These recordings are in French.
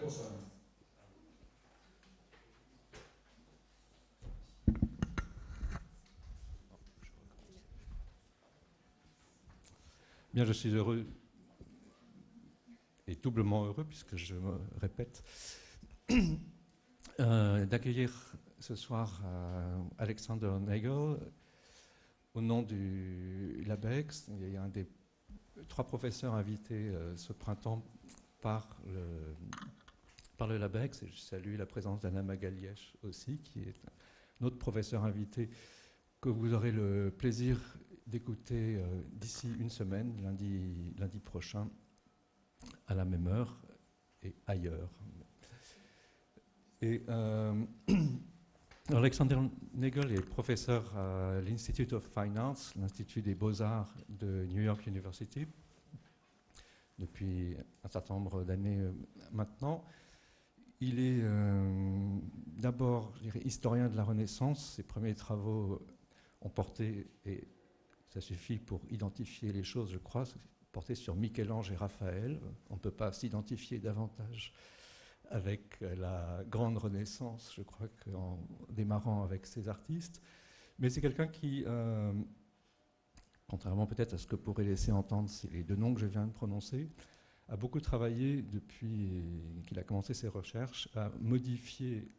prochaine. Bien, je suis heureux et doublement heureux, puisque je me répète, d'accueillir ce soir Alexander Nagel au nom du LabEx. Il y a un des 3 professeurs invités ce printemps par le LabEx, et je salue la présence d'Anna Magaliesh aussi, qui est un autre professeur invité que vous aurez le plaisir d'écouter d'ici une semaine, lundi prochain, à la même heure et ailleurs. Et Alexander Nagel est professeur à l'Institute of Fine Arts, l'Institut des Beaux-Arts de New York University, depuis un certain nombre d'années maintenant. Il est d'abord, je dirais, historien de la Renaissance. Ses premiers travaux ont porté, et ça suffit pour identifier les choses, je crois, porté sur Michel-Ange et Raphaël. On ne peut pas s'identifier davantage avec la grande Renaissance, je crois, qu'en démarrant avec ces artistes. Mais c'est quelqu'un qui, contrairement peut-être à ce que pourraient laisser entendre les 2 noms que je viens de prononcer, a beaucoup travaillé depuis qu'il a commencé ses recherches à modifier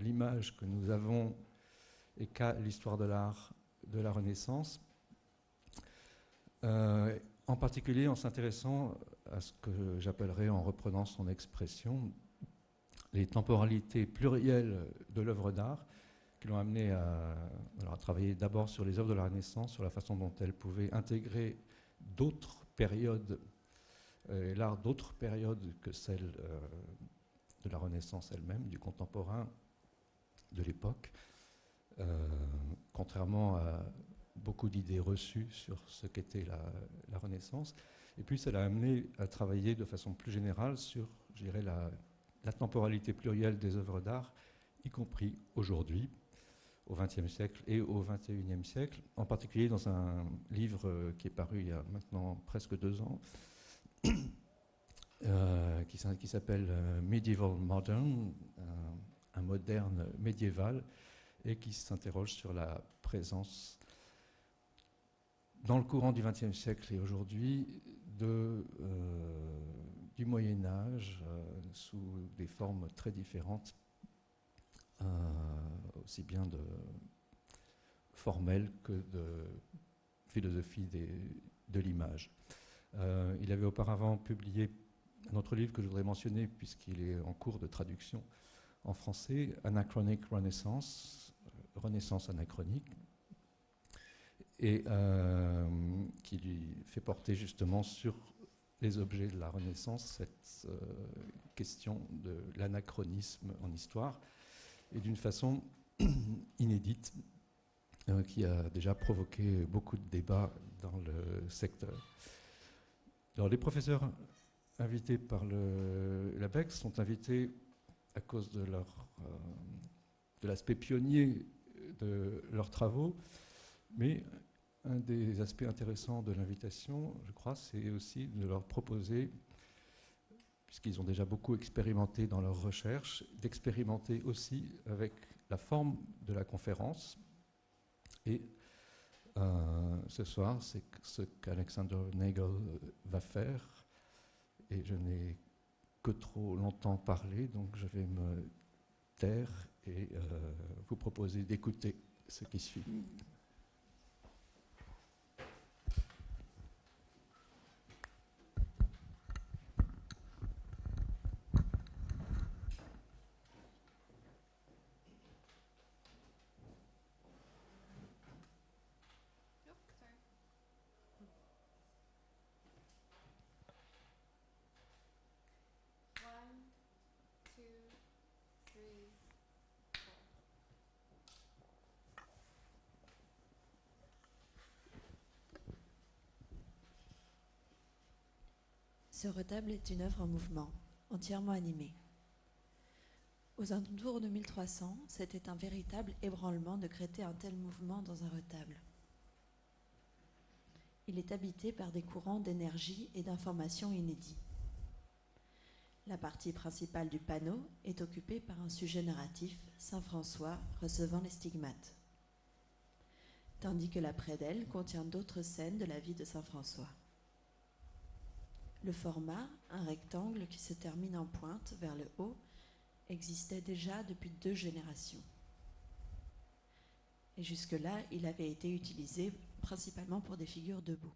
l'image que nous avons et qu'a l'histoire de l'art de la Renaissance, en particulier en s'intéressant à ce que j'appellerais, en reprenant son expression, les temporalités plurielles de l'œuvre d'art, qui l'ont amené à travailler d'abord sur les œuvres de la Renaissance, sur la façon dont elles pouvaient intégrer d'autres périodes, l'art d'autres périodes que celle de la Renaissance elle-même, du contemporain, de l'époque, contrairement à beaucoup d'idées reçues sur ce qu'était la Renaissance. Et puis ça l'a amené à travailler de façon plus générale sur, je dirais, la temporalité plurielle des œuvres d'art, y compris aujourd'hui, au XXe siècle et au XXIe siècle, en particulier dans un livre qui est paru il y a maintenant presque 2 ans, qui s'appelle Medieval Modern, un moderne médiéval, et qui s'interroge sur la présence dans le courant du XXe siècle et aujourd'hui du Moyen-Âge sous des formes très différentes, aussi bien formelles que de philosophie de l'image. Il avait auparavant publié un autre livre que je voudrais mentionner puisqu'il est en cours de traduction en français, Anachronic Renaissance, Renaissance anachronique, et qui lui fait porter justement sur les objets de la Renaissance cette question de l'anachronisme en histoire, et d'une façon inédite, qui a déjà provoqué beaucoup de débats dans le secteur. Alors, les professeurs invités par le LabEx sont invités à cause de l'aspect pionnier de leurs travaux, mais un des aspects intéressants de l'invitation, je crois, c'est aussi de leur proposer, puisqu'ils ont déjà beaucoup expérimenté dans leurs recherches, d'expérimenter aussi avec la forme de la conférence. Et ce soir, c'est ce qu'Alexander Nagel va faire. Et je n'ai que trop longtemps parlé, donc je vais me taire et vous proposer d'écouter ce qui suit. Ce retable est une œuvre en mouvement, entièrement animée. Aux alentours de 1300, c'était un véritable ébranlement de créer un tel mouvement dans un retable. Il est habité par des courants d'énergie et d'information inédits. La partie principale du panneau est occupée par un sujet narratif, Saint François recevant les stigmates, tandis que la prédelle contient d'autres scènes de la vie de Saint François. Le format, un rectangle qui se termine en pointe vers le haut, existait déjà depuis 2 générations. Et jusque-là, il avait été utilisé principalement pour des figures debout.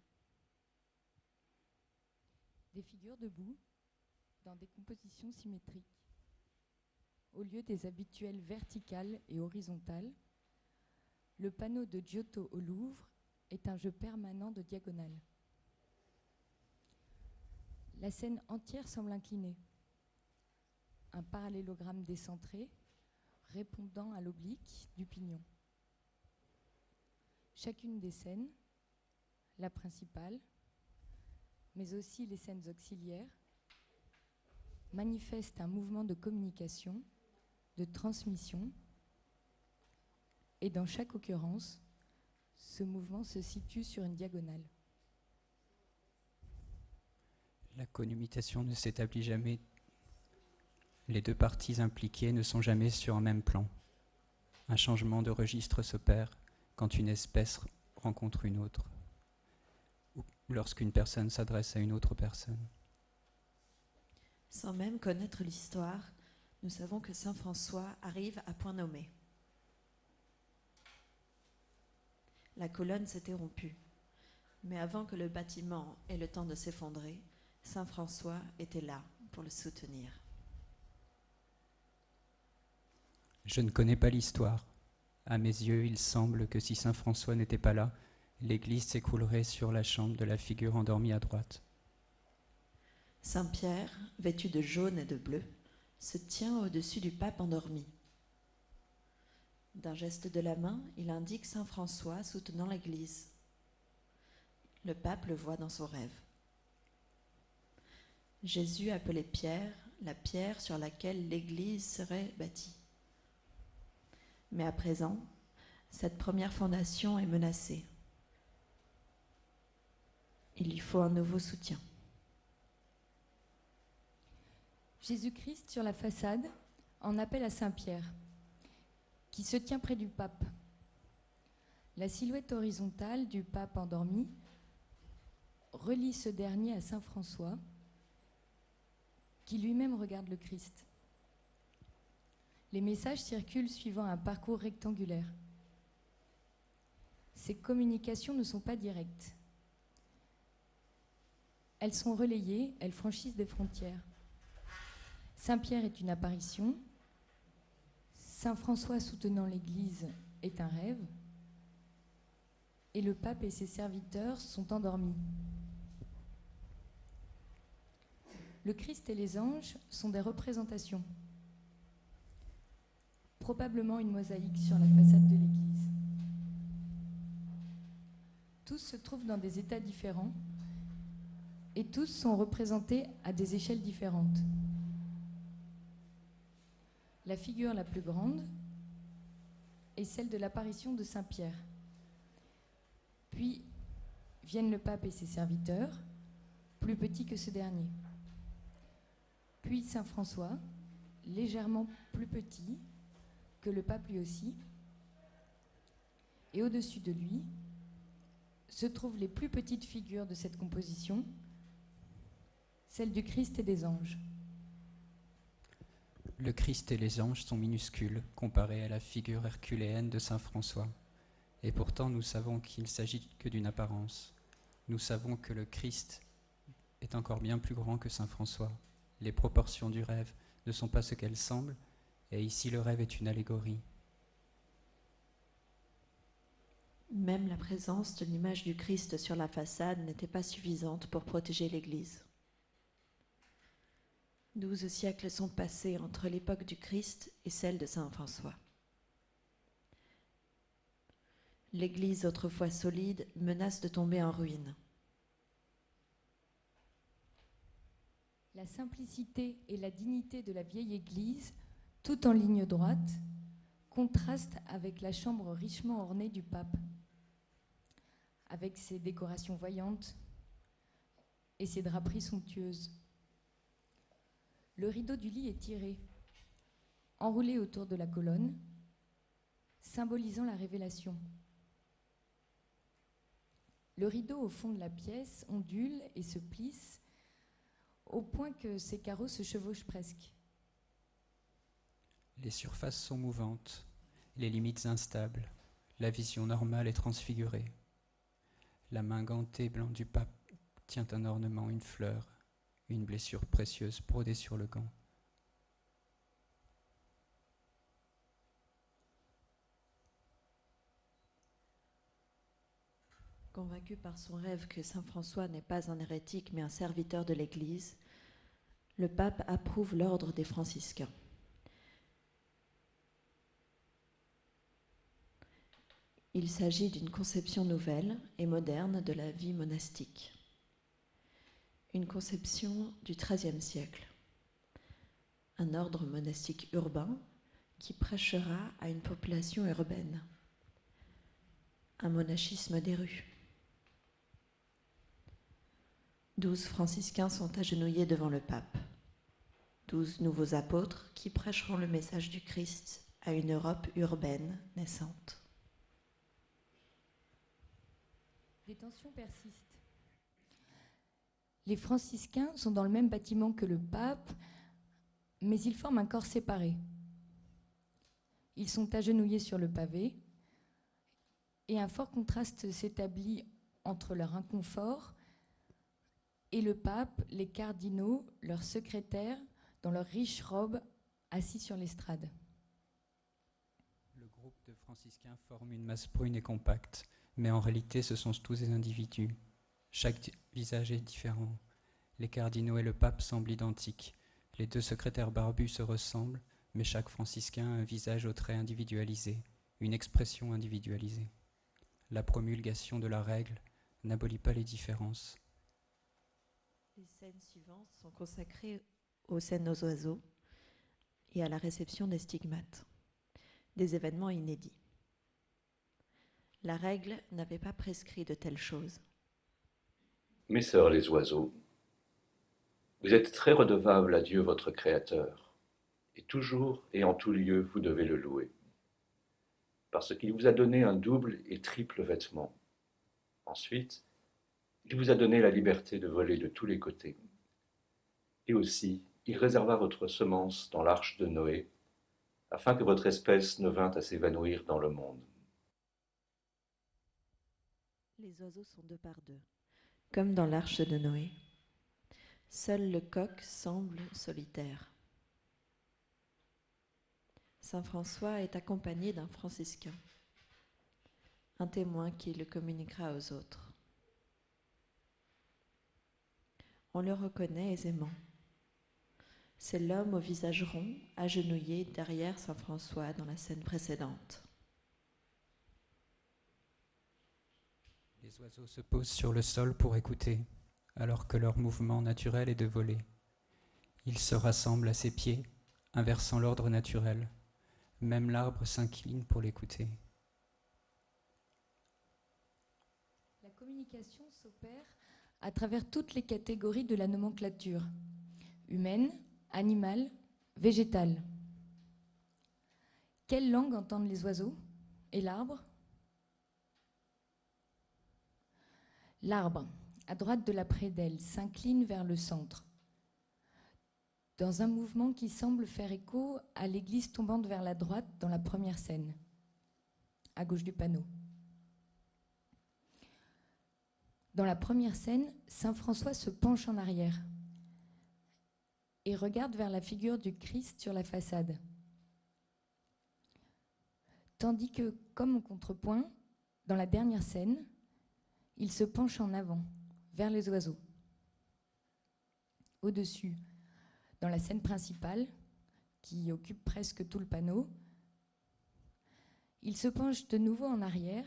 Des figures debout, dans des compositions symétriques. Au lieu des habituelles verticales et horizontales, le panneau de Giotto au Louvre est un jeu permanent de diagonales. La scène entière semble inclinée. Un parallélogramme décentré répondant à l'oblique du pignon. Chacune des scènes, la principale, mais aussi les scènes auxiliaires, manifeste un mouvement de communication, de transmission, et dans chaque occurrence, ce mouvement se situe sur une diagonale. La connubitation ne s'établit jamais. Les 2 parties impliquées ne sont jamais sur un même plan. Un changement de registre s'opère quand une espèce rencontre une autre, ou lorsqu'une personne s'adresse à une autre personne. Sans même connaître l'histoire, nous savons que Saint François arrive à point nommé. La colonne s'était rompue, mais avant que le bâtiment ait le temps de s'effondrer, Saint François était là pour le soutenir. Je ne connais pas l'histoire. À mes yeux, il semble que si Saint François n'était pas là, l'église s'écroulerait sur la chambre de la figure endormie à droite. Saint Pierre, vêtu de jaune et de bleu, se tient au-dessus du pape endormi. D'un geste de la main, il indique Saint François soutenant l'église. Le pape le voit dans son rêve. Jésus appelait Pierre, la pierre sur laquelle l'église serait bâtie. Mais à présent, cette première fondation est menacée. Il lui faut un nouveau soutien. Jésus-Christ sur la façade en appelle à Saint-Pierre, qui se tient près du pape. La silhouette horizontale du pape endormi relie ce dernier à Saint François, qui lui-même regarde le Christ. Les messages circulent suivant un parcours rectangulaire. Ces communications ne sont pas directes. Elles sont relayées, elles franchissent des frontières. Saint-Pierre est une apparition, Saint François soutenant l'Église est un rêve, et le pape et ses serviteurs sont endormis. Le Christ et les anges sont des représentations, probablement une mosaïque sur la façade de l'Église. Tous se trouvent dans des états différents et tous sont représentés à des échelles différentes. La figure la plus grande est celle de l'apparition de Saint Pierre. Puis viennent le pape et ses serviteurs, plus petits que ce dernier. Puis Saint François, légèrement plus petit que le pape lui aussi. Et au-dessus de lui se trouvent les plus petites figures de cette composition, celle du Christ et des anges. Le Christ et les anges sont minuscules comparés à la figure herculéenne de Saint François. Et pourtant, nous savons qu'il ne s'agit que d'une apparence. Nous savons que le Christ est encore bien plus grand que Saint François. Les proportions du rêve ne sont pas ce qu'elles semblent, et ici le rêve est une allégorie. Même la présence de l'image du Christ sur la façade n'était pas suffisante pour protéger l'Église. 12 siècles sont passés entre l'époque du Christ et celle de Saint François. L'Église, autrefois solide, menace de tomber en ruine. La simplicité et la dignité de la vieille Église, tout en ligne droite, contrastent avec la chambre richement ornée du pape, avec ses décorations voyantes et ses draperies somptueuses. Le rideau du lit est tiré, enroulé autour de la colonne, symbolisant la révélation. Le rideau au fond de la pièce ondule et se plisse au point que ses carreaux se chevauchent presque. Les surfaces sont mouvantes, les limites instables, la vision normale est transfigurée. La main gantée blanc du pape tient un ornement, une fleur, une blessure précieuse brodée sur le gant. Convaincu par son rêve que saint François n'est pas un hérétique mais un serviteur de l'Église, le pape approuve l'ordre des franciscains. Il s'agit d'une conception nouvelle et moderne de la vie monastique. Une conception du XIIIe siècle. Un ordre monastique urbain qui prêchera à une population urbaine. Un monachisme des rues. 12 franciscains sont agenouillés devant le pape. 12 nouveaux apôtres qui prêcheront le message du Christ à une Europe urbaine naissante. Les tensions persistent. Les franciscains sont dans le même bâtiment que le pape, mais ils forment un corps séparé. Ils sont agenouillés sur le pavé, et un fort contraste s'établit entre leur inconfort et le pape, les cardinaux, leurs secrétaires, dans leurs riches robes, assis sur l'estrade. Le groupe de franciscains forme une masse brune et compacte, mais en réalité ce sont tous des individus. Chaque visage est différent. Les cardinaux et le pape semblent identiques. Les deux secrétaires barbus se ressemblent, mais chaque franciscain a un visage aux traits individualisés, une expression individualisée. La promulgation de la règle n'abolit pas les différences. Les scènes suivantes sont consacrées aux scènes aux oiseaux et à la réception des stigmates, des événements inédits. La règle n'avait pas prescrit de telles choses. Mes sœurs les oiseaux, vous êtes très redevables à Dieu votre Créateur, et toujours et en tout lieu vous devez le louer, parce qu'il vous a donné un double et triple vêtement. Ensuite, il vous a donné la liberté de voler de tous les côtés. Et aussi, il réserva votre semence dans l'arche de Noé, afin que votre espèce ne vînt à s'évanouir dans le monde. Les oiseaux sont deux par deux, comme dans l'arche de Noé. Seul le coq semble solitaire. Saint François est accompagné d'un franciscain, un témoin qui le communiquera aux autres. On le reconnaît aisément. C'est l'homme au visage rond, agenouillé derrière Saint François dans la scène précédente. Les oiseaux se posent sur le sol pour écouter, alors que leur mouvement naturel est de voler. Ils se rassemblent à ses pieds, inversant l'ordre naturel. Même l'arbre s'incline pour l'écouter. La communication s'opère à travers toutes les catégories de la nomenclature, humaine, animale, végétale. Quelle langue entendent les oiseaux et l'arbre ? L'arbre, à droite de la prédelle, s'incline vers le centre, dans un mouvement qui semble faire écho à l'église tombante vers la droite dans la première scène, à gauche du panneau. Dans la première scène, saint François se penche en arrière et regarde vers la figure du Christ sur la façade. Tandis que, comme au contrepoint, dans la dernière scène, il se penche en avant, vers les oiseaux. Au-dessus, dans la scène principale, qui occupe presque tout le panneau, il se penche de nouveau en arrière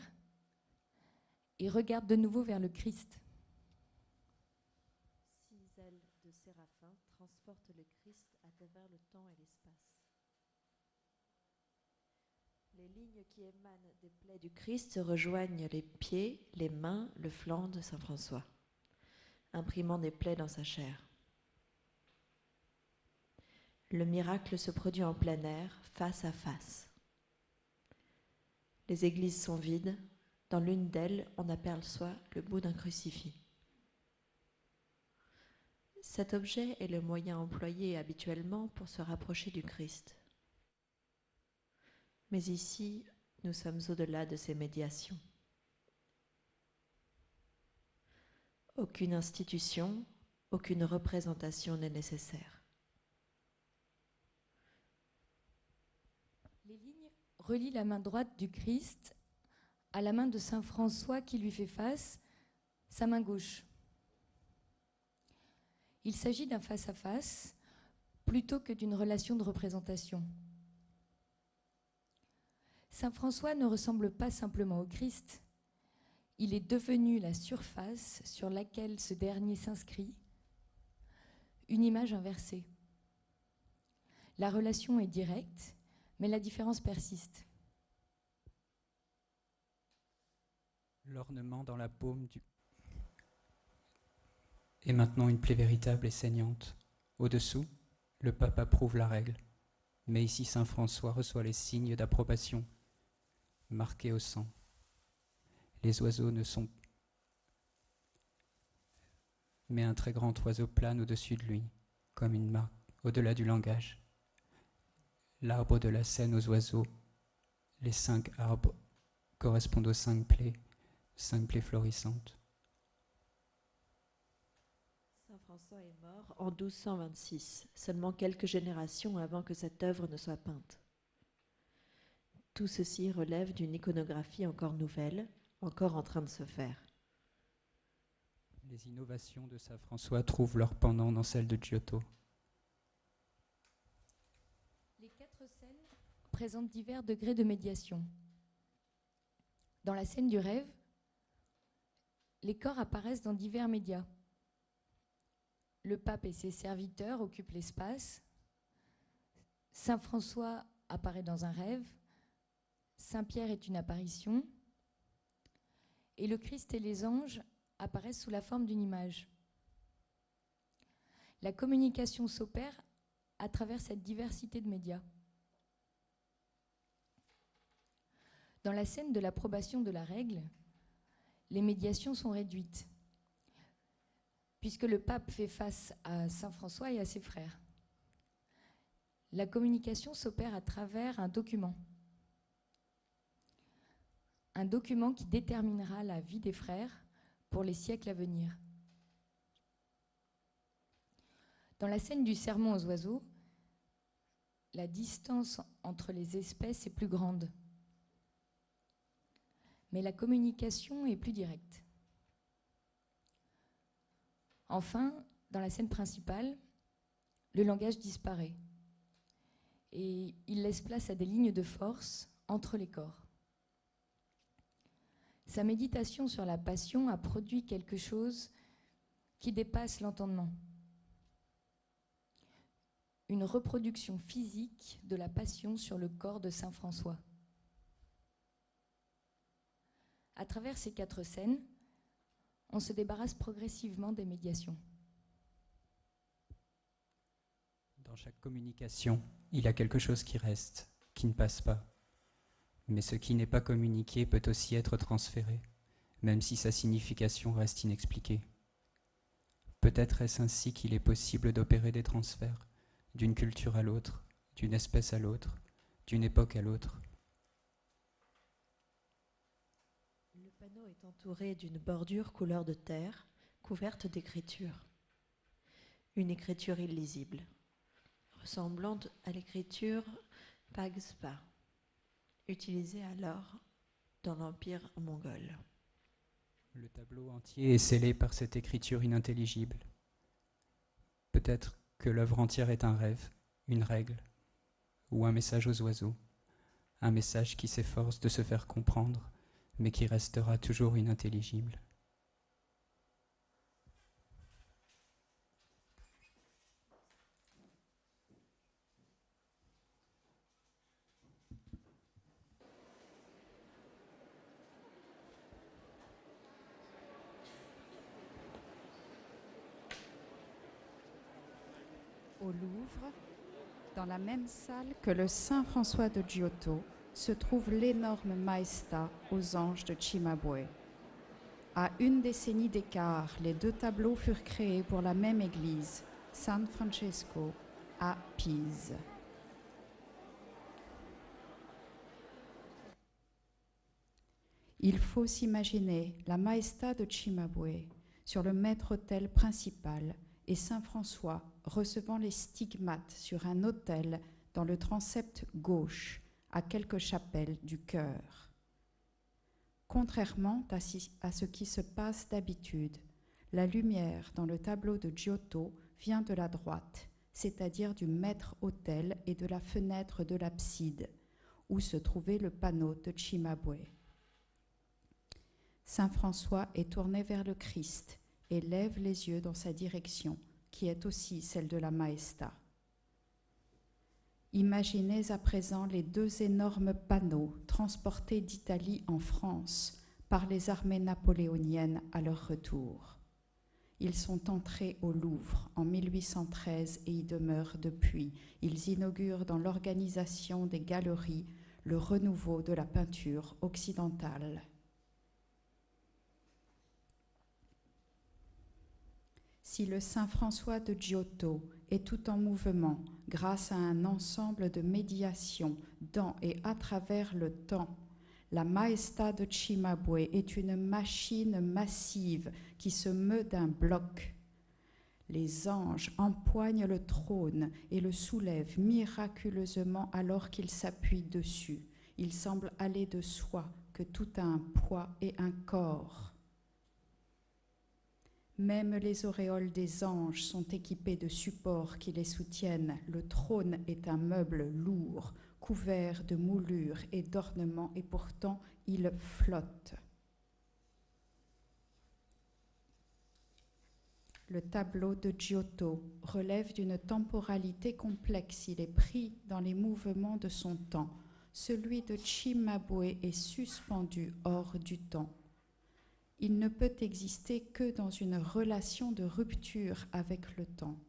et regarde de nouveau vers le Christ. 6 ailes de séraphin transportent le Christ à travers le temps et l'espace. Les lignes qui émanent des plaies du Christ rejoignent les pieds, les mains, le flanc de saint François, imprimant des plaies dans sa chair. le miracle se produit en plein air, face à face. Les églises sont vides. Dans l'une d'elles, on aperçoit le bout d'un crucifix. Cet objet est le moyen employé habituellement pour se rapprocher du Christ. Mais ici, nous sommes au-delà de ces médiations. Aucune institution, aucune représentation n'est nécessaire. Les lignes relient la main droite du Christ à la main de saint François qui lui fait face, sa main gauche. Il s'agit d'un face-à-face plutôt que d'une relation de représentation. Saint François ne ressemble pas simplement au Christ, il est devenu la surface sur laquelle ce dernier s'inscrit, une image inversée. La relation est directe, mais la différence persiste. L'ornement dans la paume est maintenant une plaie véritable et saignante. Au-dessous, le pape approuve la règle. Mais ici, saint François reçoit les signes d'approbation, marqués au sang. Les oiseaux ne sont... Mais un très grand oiseau plane au-dessus de lui, comme une marque, au-delà du langage. L'arbre de la scène aux oiseaux, les 5 arbres correspondent aux 5 plaies florissantes. Saint François est mort en 1226, seulement quelques générations avant que cette œuvre ne soit peinte. Tout ceci relève d'une iconographie encore nouvelle, encore en train de se faire. Les innovations de saint François trouvent leur pendant dans celles de Giotto. Les 4 scènes présentent divers degrés de médiation. Dans la scène du rêve, les corps apparaissent dans divers médias. Le pape et ses serviteurs occupent l'espace. Saint François apparaît dans un rêve. Saint Pierre est une apparition. Et le Christ et les anges apparaissent sous la forme d'une image. La communication s'opère à travers cette diversité de médias. Dans la scène de l'approbation de la règle, les médiations sont réduites, puisque le pape fait face à saint François et à ses frères. La communication s'opère à travers un document qui déterminera la vie des frères pour les siècles à venir. Dans la scène du sermon aux oiseaux, la distance entre les espèces est plus grande, mais la communication est plus directe. Enfin, dans la scène principale, le langage disparaît et il laisse place à des lignes de force entre les corps. Sa méditation sur la passion a produit quelque chose qui dépasse l'entendement. Une reproduction physique de la passion sur le corps de saint François. À travers ces 4 scènes, on se débarrasse progressivement des médiations. Dans chaque communication, il y a quelque chose qui reste, qui ne passe pas. Mais ce qui n'est pas communiqué peut aussi être transféré, même si sa signification reste inexpliquée. Peut-être est-ce ainsi qu'il est possible d'opérer des transferts, d'une culture à l'autre, d'une espèce à l'autre, d'une époque à l'autre. Le panneau est entouré d'une bordure couleur de terre, couverte d'écriture. Une écriture illisible, ressemblante à l'écriture Pagspa, utilisée alors dans l'Empire mongol. Le tableau entier est scellé par cette écriture inintelligible. Peut-être que l'œuvre entière est un rêve, une règle, ou un message aux oiseaux, un message qui s'efforce de se faire comprendre, mais qui restera toujours inintelligible. Au Louvre, Dans la même salle que le Saint-François de Giotto se trouve l'énorme Maestà aux anges de Cimabue. À une décennie d'écart, les deux tableaux furent créés pour la même église, San Francesco, à Pise. Il faut s'imaginer la Maestà de Cimabue sur le maître-autel principal et Saint François recevant les stigmates sur un autel dans le transept gauche, à quelques chapelles du chœur. Contrairement à ce qui se passe d'habitude, la lumière dans le tableau de Giotto vient de la droite, c'est-à-dire du maître-autel et de la fenêtre de l'abside, où se trouvait le panneau de Cimabue. Saint François est tourné vers le Christ et lève les yeux dans sa direction, qui est aussi celle de la Maestà. Imaginez à présent les deux énormes panneaux transportés d'Italie en France par les armées napoléoniennes à leur retour. Ils sont entrés au Louvre en 1813 et y demeurent depuis. Ils inaugurent dans l'organisation des galeries le renouveau de la peinture occidentale. Si le Saint François de Giotto est tout en mouvement grâce à un ensemble de médiations dans et à travers le temps, la Maestà de Cimabue est une machine massive qui se meut d'un bloc. Les anges empoignent le trône et le soulèvent miraculeusement alors qu'ils s'appuient dessus. Il semble aller de soi que tout a un poids et un corps. Même les auréoles des anges sont équipées de supports qui les soutiennent. Le trône est un meuble lourd, couvert de moulures et d'ornements, et pourtant il flotte. Le tableau de Giotto relève d'une temporalité complexe. Il est pris dans les mouvements de son temps. Celui de Cimabue est suspendu hors du temps. Il ne peut exister que dans une relation de rupture avec le temps.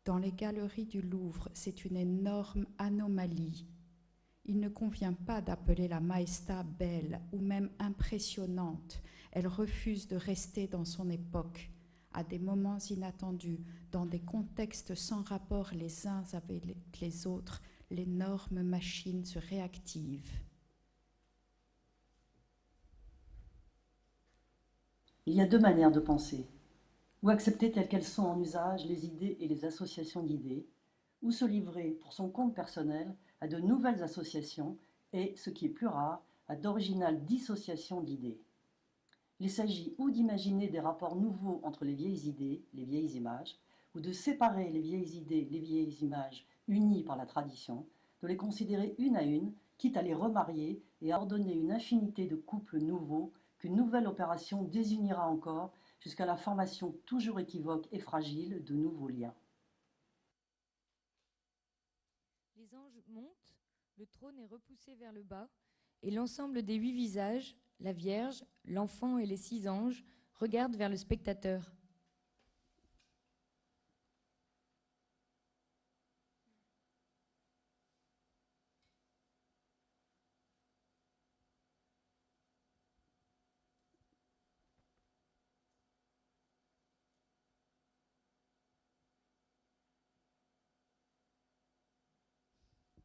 Dans les galeries du Louvre, c'est une énorme anomalie. Il ne convient pas d'appeler la Maestà belle ou même impressionnante. Elle refuse de rester dans son époque, à des moments inattendus, dans des contextes sans rapport les uns avec les autres. L'énorme machine se réactive. Il y a deux manières de penser, ou accepter telles qu'elles sont en usage les idées et les associations d'idées, ou se livrer pour son compte personnel à de nouvelles associations et, ce qui est plus rare, à d'originales dissociations d'idées. Il s'agit ou d'imaginer des rapports nouveaux entre les vieilles idées, les vieilles images, ou de séparer les vieilles idées, les vieilles images unies par la tradition, de les considérer une à une, quitte à les remarier et à ordonner une infinité de couples nouveaux qu'une nouvelle opération désunira encore jusqu'à la formation toujours équivoque et fragile de nouveaux liens. Les anges montent, le trône est repoussé vers le bas, et l'ensemble des 8 visages, la Vierge, l'enfant et les 6 anges, regardent vers le spectateur.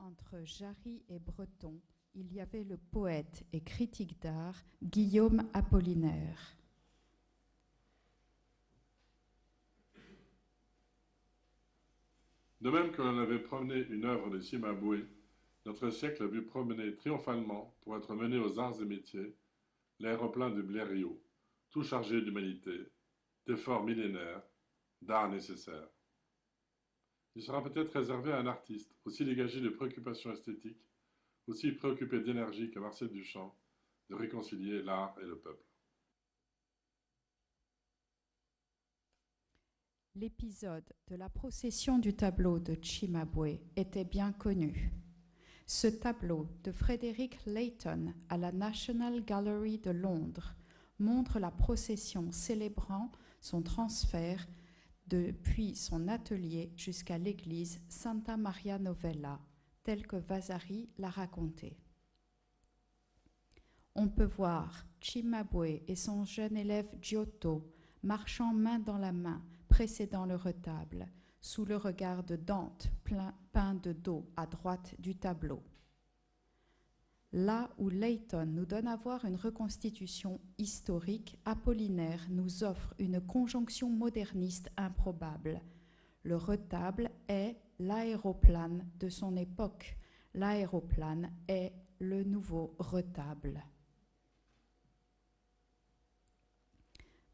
Entre Jarry et Breton, il y avait le poète et critique d'art Guillaume Apollinaire. De même que l'on avait promené une œuvre de Cimabue, notre siècle a vu promener triomphalement, pour être mené aux arts et métiers, l'aéroplan de Blériot, tout chargé d'humanité, d'efforts millénaires, d'art nécessaires. Il sera peut-être réservé à un artiste, aussi dégagé de préoccupations esthétiques, aussi préoccupé d'énergie que Marcel Duchamp, de réconcilier l'art et le peuple. L'épisode de la procession du tableau de Cimabue était bien connu. Ce tableau de Frederick Leighton à la National Gallery de Londres montre la procession célébrant son transfert depuis son atelier jusqu'à l'église Santa Maria Novella, telle que Vasari l'a racontée. On peut voir Cimabue et son jeune élève Giotto marchant main dans la main, précédant le retable, sous le regard de Dante, peint de dos à droite du tableau. Là où Leighton nous donne à voir une reconstitution historique, Apollinaire nous offre une conjonction moderniste improbable. Le retable est l'aéroplane de son époque. L'aéroplane est le nouveau retable.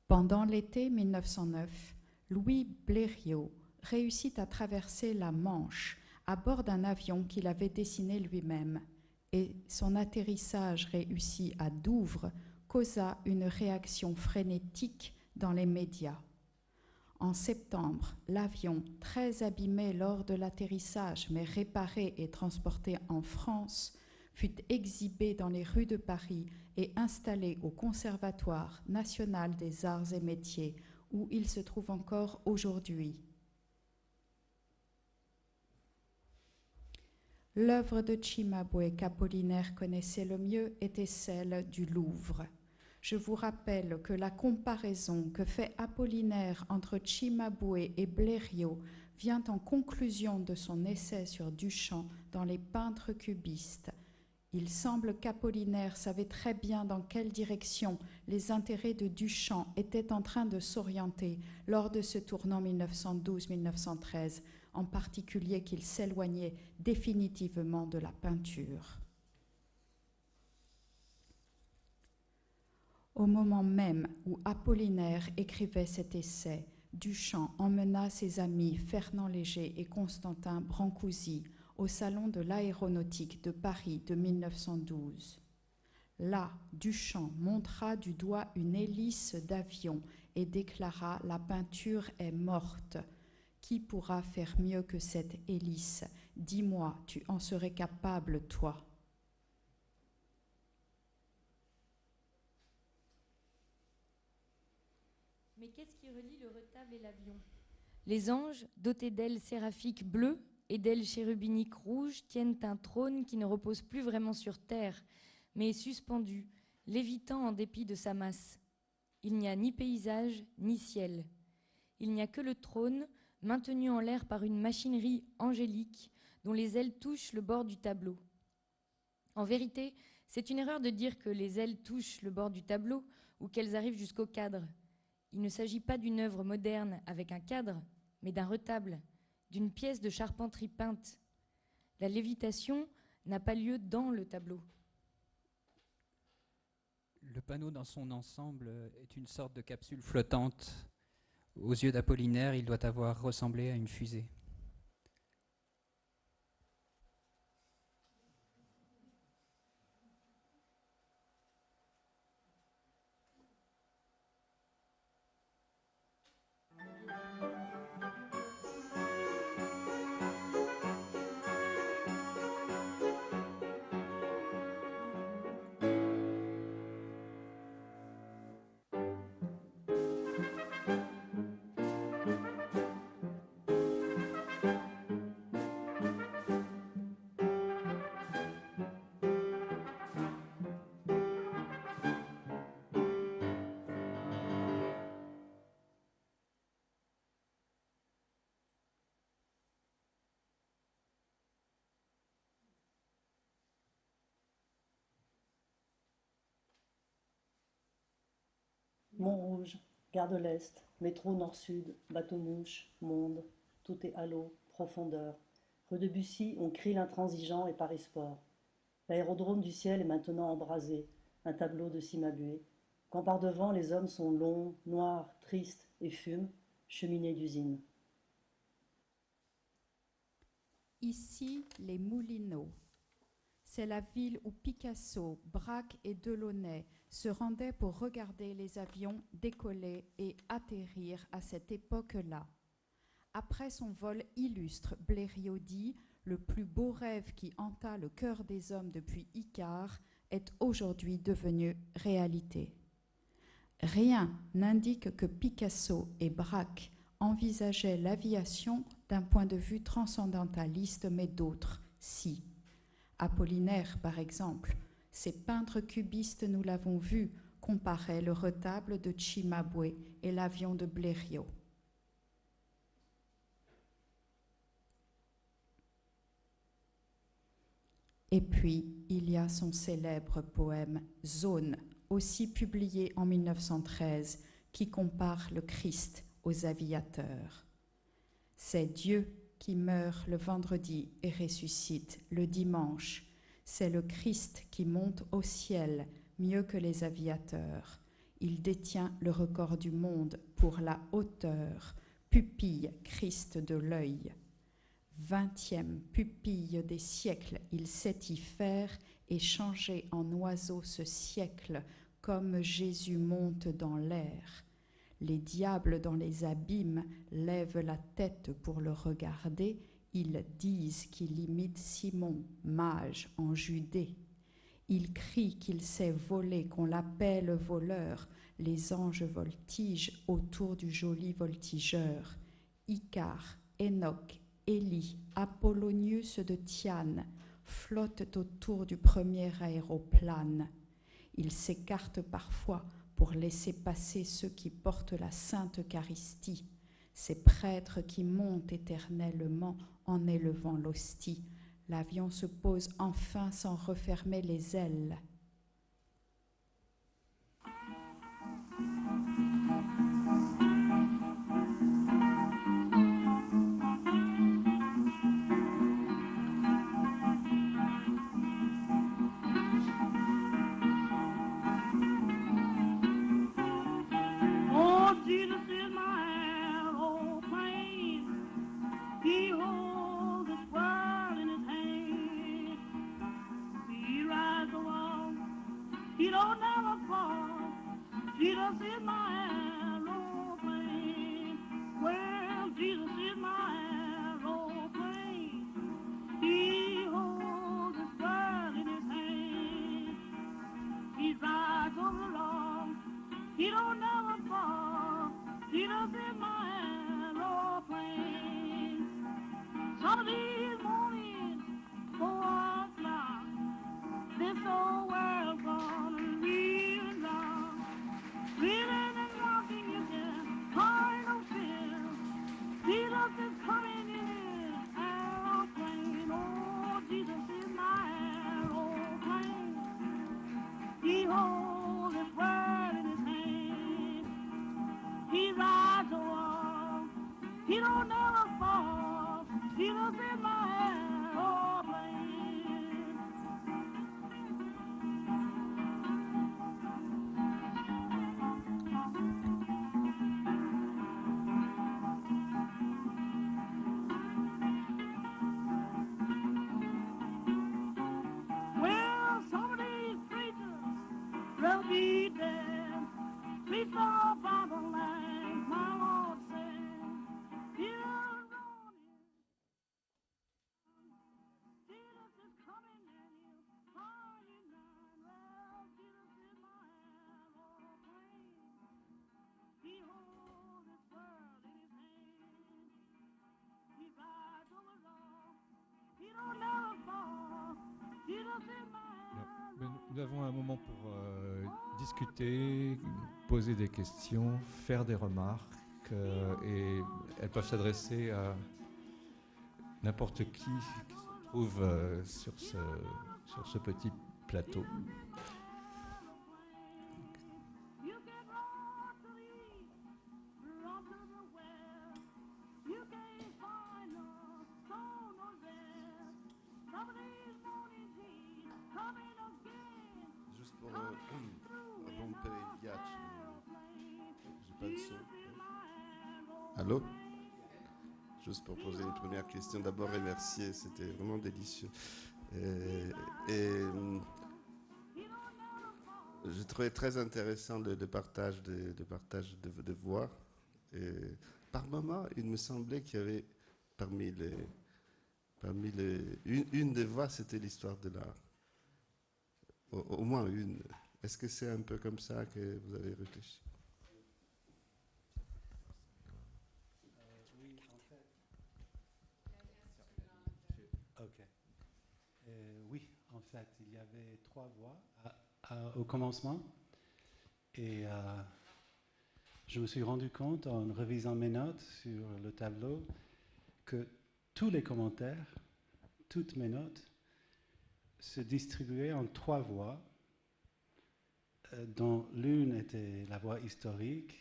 Pendant l'été 1909, Louis Blériot réussit à traverser la Manche à bord d'un avion qu'il avait dessiné lui-même, et son atterrissage réussi à Douvres causa une réaction frénétique dans les médias. En septembre, l'avion, très abîmé lors de l'atterrissage mais réparé et transporté en France, fut exhibé dans les rues de Paris et installé au Conservatoire national des arts et métiers, où il se trouve encore aujourd'hui. L'œuvre de Cimabue qu'Apollinaire connaissait le mieux était celle du Louvre. Je vous rappelle que la comparaison que fait Apollinaire entre Cimabue et Blériot vient en conclusion de son essai sur Duchamp dans les peintres cubistes. Il semble qu'Apollinaire savait très bien dans quelle direction les intérêts de Duchamp étaient en train de s'orienter lors de ce tournant 1912-1913, en particulier qu'il s'éloignait définitivement de la peinture. Au moment même où Apollinaire écrivait cet essai, Duchamp emmena ses amis Fernand Léger et Constantin Brancusi au Salon de l'aéronautique de Paris de 1912. Là, Duchamp montra du doigt une hélice d'avion et déclara « La peinture est morte. Qui pourra faire mieux que cette hélice? Dis-moi, tu en serais capable, toi ?» Mais qu'est-ce qui relie le retable et l'avion? Les anges, dotés d'ailes séraphiques bleues et d'ailes chérubiniques rouges, tiennent un trône qui ne repose plus vraiment sur terre, mais est suspendu, lévitant en dépit de sa masse. Il n'y a ni paysage, ni ciel. Il n'y a que le trône, maintenu en l'air par une machinerie angélique dont les ailes touchent le bord du tableau. En vérité, c'est une erreur de dire que les ailes touchent le bord du tableau ou qu'elles arrivent jusqu'au cadre. Il ne s'agit pas d'une œuvre moderne avec un cadre, mais d'un retable, d'une pièce de charpenterie peinte. La lévitation n'a pas lieu dans le tableau. Le panneau dans son ensemble est une sorte de capsule flottante. Aux yeux d'Apollinaire, il doit avoir ressemblé à une fusée. Montrouge, gare de l'Est, métro nord-sud, bateau-mouche, monde, tout est halo, profondeur. Rue de Bussy, on crie l'intransigeant et Paris Sport. L'aérodrome du ciel est maintenant embrasé, un tableau de Cimabue. Quand par devant les hommes sont longs, noirs, tristes et fument, cheminée d'usine. Ici, les Moulineaux. C'est la ville où Picasso, Braque et Delaunay se rendaient pour regarder les avions décoller et atterrir à cette époque-là. Après son vol illustre, Blériot dit « Le plus beau rêve qui hanta le cœur des hommes depuis Icare est aujourd'hui devenu réalité ». Rien n'indique que Picasso et Braque envisageaient l'aviation d'un point de vue transcendentaliste, mais d'autres, si. Apollinaire, par exemple, ces peintres cubistes, nous l'avons vu, comparaient le retable de Cimabue et l'avion de Blériot. Et puis, il y a son célèbre poème « Zone », aussi publié en 1913, qui compare le Christ aux aviateurs. C'est Dieu qui meurt le vendredi et ressuscite le dimanche. C'est le Christ qui monte au ciel mieux que les aviateurs. Il détient le record du monde pour la hauteur, pupille Christ de l'œil. 20e pupille des siècles, il sait y faire et changer en oiseau ce siècle, comme Jésus monte dans l'air. Les diables dans les abîmes lèvent la tête pour le regarder, ils disent qu'il imite Simon, mage en Judée. Il crie qu'il sait voler, qu'on l'appelle voleur, les anges voltigent autour du joli voltigeur. Icare, Enoch, Élie, Apollonius de Tyane flottent autour du premier aéroplane. Ils s'écartent parfois pour laisser passer ceux qui portent la sainte Eucharistie, ces prêtres qui montent éternellement en élevant l'hostie. L'avion se pose enfin sans refermer les ailes. Nous avons un moment pour discuter, poser des questions, faire des remarques et elles peuvent s'adresser à n'importe qui se trouve sur ce petit plateau. Juste pour romper le ghiaccio, j'ai pas de son. Allô? Juste pour poser une première question, d'abord remercier, c'était vraiment délicieux. J'ai trouvé très intéressant le partage de voix. Et par moment, il me semblait qu'il y avait parmi une des voix, c'était l'histoire de l'art. Au moins une. Est-ce que c'est un peu comme ça que vous avez réfléchi? en fait, il y avait 3 voix au commencement. Et je me suis rendu compte, en revisant mes notes sur le tableau, que tous les commentaires, toutes mes notes, se distribuaient en 3 voix, dont l'une était la voix historique,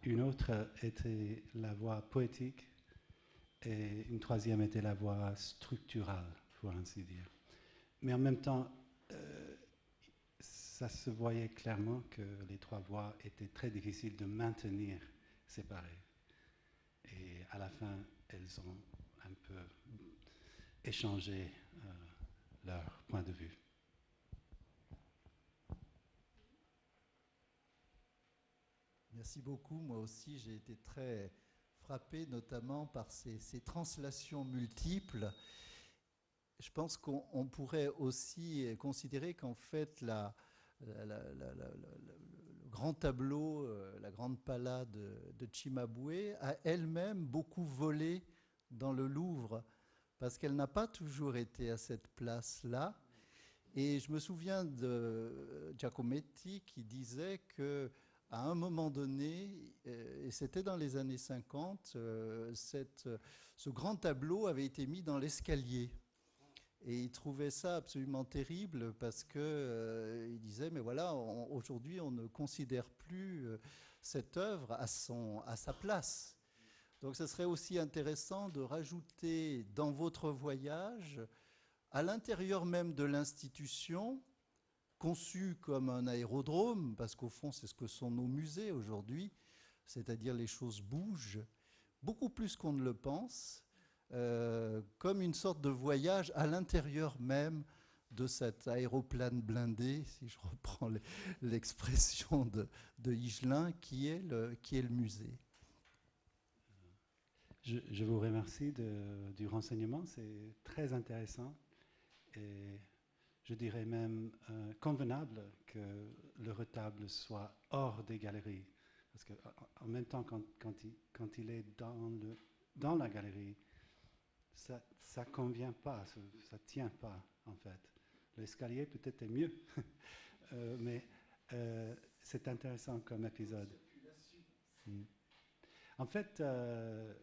une autre était la voix poétique, et une troisième était la voie structurale, pour ainsi dire. Mais en même temps, ça se voyait clairement que les 3 voix étaient très difficiles de maintenir séparées. Et à la fin, elles ont un peu échangé leur point de vue. Merci beaucoup. Moi aussi, j'ai été très frappé, notamment par ces translations multiples. Je pense qu'on pourrait aussi considérer qu'en fait, le grand tableau, la grande pala de Cimabue a elle-même beaucoup volé dans le Louvre, parce qu'elle n'a pas toujours été à cette place-là. Et je me souviens de Giacometti qui disait que à un moment donné, et c'était dans les années 50, ce grand tableau avait été mis dans l'escalier. Et il trouvait ça absolument terrible parce qu'il disait, mais voilà, aujourd'hui on ne considère plus cette œuvre à sa place. Donc ce serait aussi intéressant de rajouter dans votre voyage, à l'intérieur même de l'institution, conçu comme un aérodrome, parce qu'au fond, c'est ce que sont nos musées aujourd'hui, c'est-à-dire les choses bougent, beaucoup plus qu'on ne le pense, comme une sorte de voyage à l'intérieur même de cet aéroplane blindé, si je reprends l'expression de Higelin, qui est le musée. Je vous remercie du renseignement, c'est très intéressant. Et je dirais même convenable que le retable soit hors des galeries. Parce qu'en même temps, quand il est dans la galerie, ça ne convient pas, ça ne tient pas, en fait. L'escalier peut-être est mieux, mais c'est intéressant comme épisode. En fait, le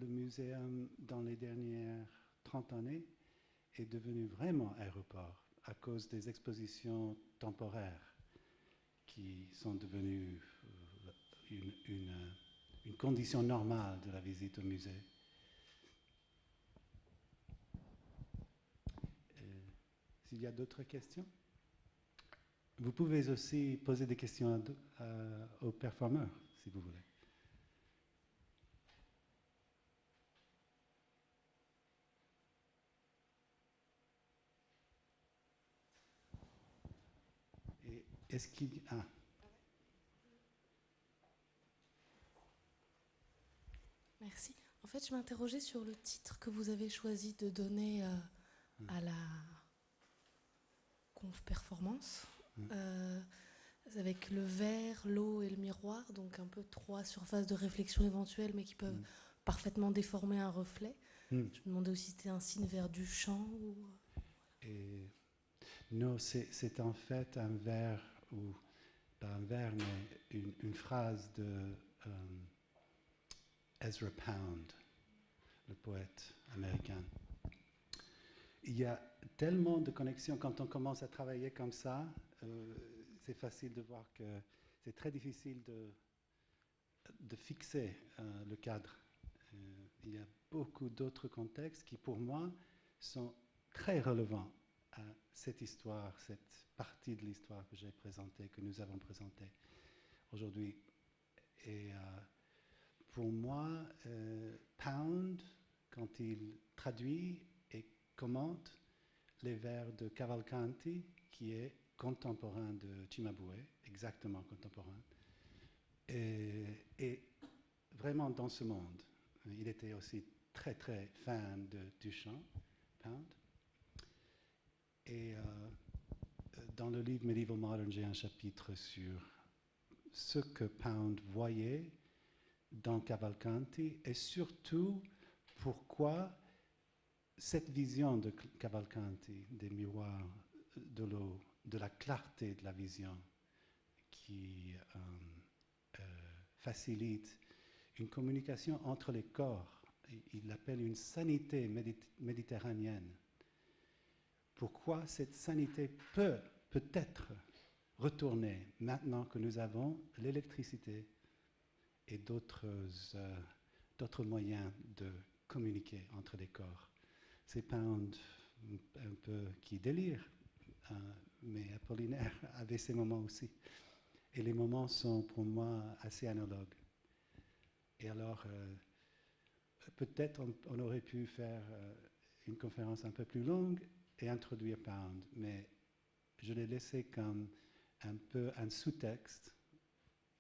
muséum, dans les dernières 30 années, est devenu vraiment aéroport à cause des expositions temporaires qui sont devenues une condition normale de la visite au musée. S'il y a d'autres questions, vous pouvez aussi poser des questions aux performeurs, si vous voulez. Est-ce qu'il y a... Merci. En fait, je m'interrogeais sur le titre que vous avez choisi de donner à la conf performance, avec le verre, l'eau et le miroir, donc un peu 3 surfaces de réflexion éventuelles, mais qui peuvent parfaitement déformer un reflet. Je me demandais aussi si c'était un signe vers du champ ou... Non, c'est en fait un vers, ou pas un vers, mais une phrase de Ezra Pound, le poète américain. Il y a tellement de connexions quand on commence à travailler comme ça, c'est facile de voir que c'est très difficile de fixer le cadre. Il y a beaucoup d'autres contextes qui, pour moi, sont très relevants à cette histoire, cette partie de l'histoire que j'ai présentée, que nous avons présentée aujourd'hui. Et pour moi, Pound, quand il traduit et commente les vers de Cavalcanti, qui est contemporain de Cimabue, exactement contemporain, et vraiment dans ce monde. Il était aussi très très fan de Duchamp, Pound. Et dans le livre Medieval Modern, j'ai un chapitre sur ce que Pound voyait dans Cavalcanti et surtout pourquoi cette vision de Cavalcanti, des miroirs de l'eau, de la clarté de la vision, qui facilite une communication entre les corps. Il l'appelle une sanité méditerranéenne. Pourquoi cette sanité peut-être retourner maintenant que nous avons l'électricité et d'autres moyens de communiquer entre les corps. C'est Pound un peu qui délire, mais Apollinaire avait ces moments aussi. Et les moments sont pour moi assez analogues. Et alors, peut-être on aurait pu faire une conférence un peu plus longue et introduire Pound, mais je l'ai laissé comme un peu un sous-texte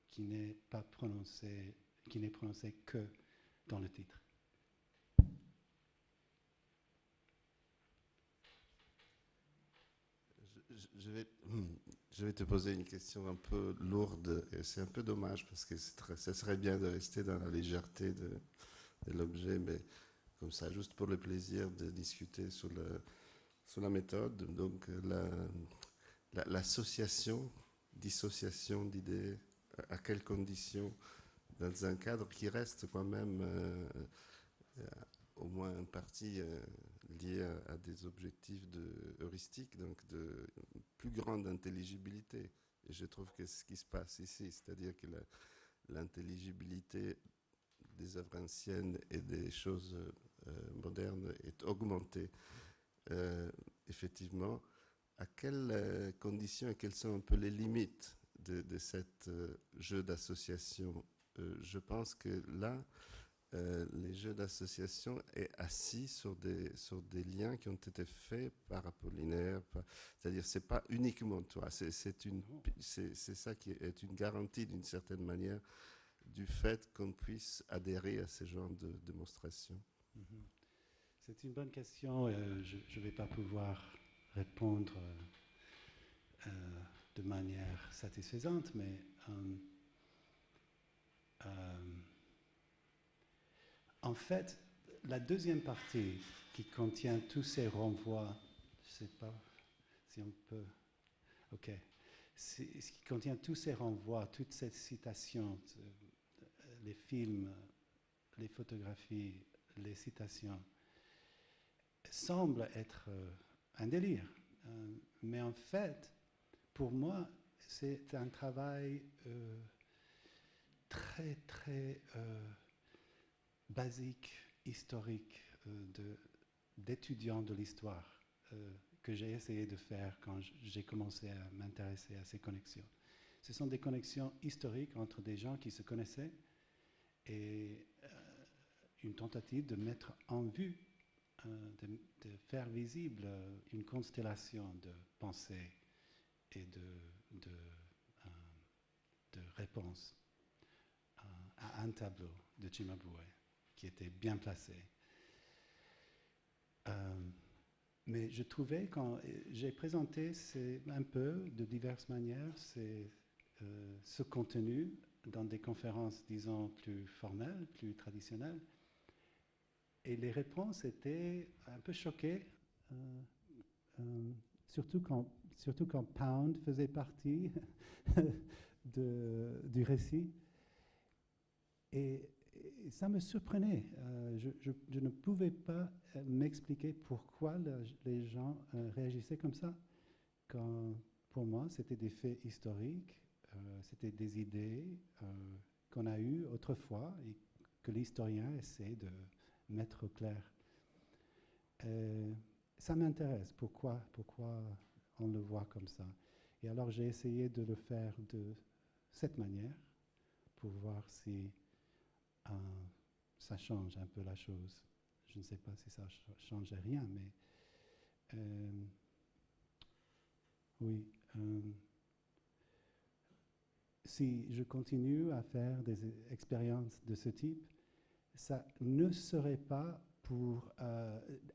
qui n'est pas prononcé, qui n'est prononcé que dans le titre. Je vais te poser une question un peu lourde, et c'est un peu dommage parce que ça serait bien de rester dans la légèreté de l'objet, mais comme ça, juste pour le plaisir de discuter sur la méthode. Donc, l'association, dissociation d'idées, à quelles conditions, dans un cadre qui reste quand même au moins en partie lié à des objectifs heuristiques, donc de plus grande intelligibilité. Et je trouve que c'est ce qui se passe ici, c'est-à-dire que l'intelligibilité des œuvres anciennes et des choses modernes est augmentée. Effectivement, à quelles conditions et quelles sont un peu les limites de cet jeu d'association? Je pense que là, les jeux d'association est assis sur des liens qui ont été faits par Apollinaire. C'est-à-dire, c'est pas uniquement toi. C'est ça qui est une garantie d'une certaine manière du fait qu'on puisse adhérer à ce genre de démonstration. C'est une bonne question. Je ne vais pas pouvoir répondre de manière satisfaisante, mais en fait, la deuxième partie qui contient tous ces renvois, je ne sais pas si on peut... Ok. Ce qui contient tous ces renvois, toutes ces citations, les films, les photographies, les citations, semble être un délire. Mais en fait, pour moi, c'est un travail très, très basique, historique, d'étudiant de l'histoire que j'ai essayé de faire quand j'ai commencé à m'intéresser à ces connexions. Ce sont des connexions historiques entre des gens qui se connaissaient et une tentative de mettre en vue, de faire visible une constellation de pensées et de réponses à un tableau de Cimabue qui était bien placé. Mais je trouvais, quand j'ai présenté un peu de diverses manières ce contenu dans des conférences, disons, plus formelles, plus traditionnelles, et les réponses étaient un peu choquées, surtout quand Pound faisait partie du récit. Et ça me surprenait. Je ne pouvais pas m'expliquer pourquoi les gens réagissaient comme ça. Quand, pour moi, c'était des faits historiques, c'était des idées qu'on a eues autrefois et que l'historien essaie de mettre au clair. Ça m'intéresse. Pourquoi on le voit comme ça? Et alors j'ai essayé de le faire de cette manière pour voir si ça change un peu la chose. Je ne sais pas si ça change rien, mais oui. Si je continue à faire des expériences de ce type, ça ne serait pas pour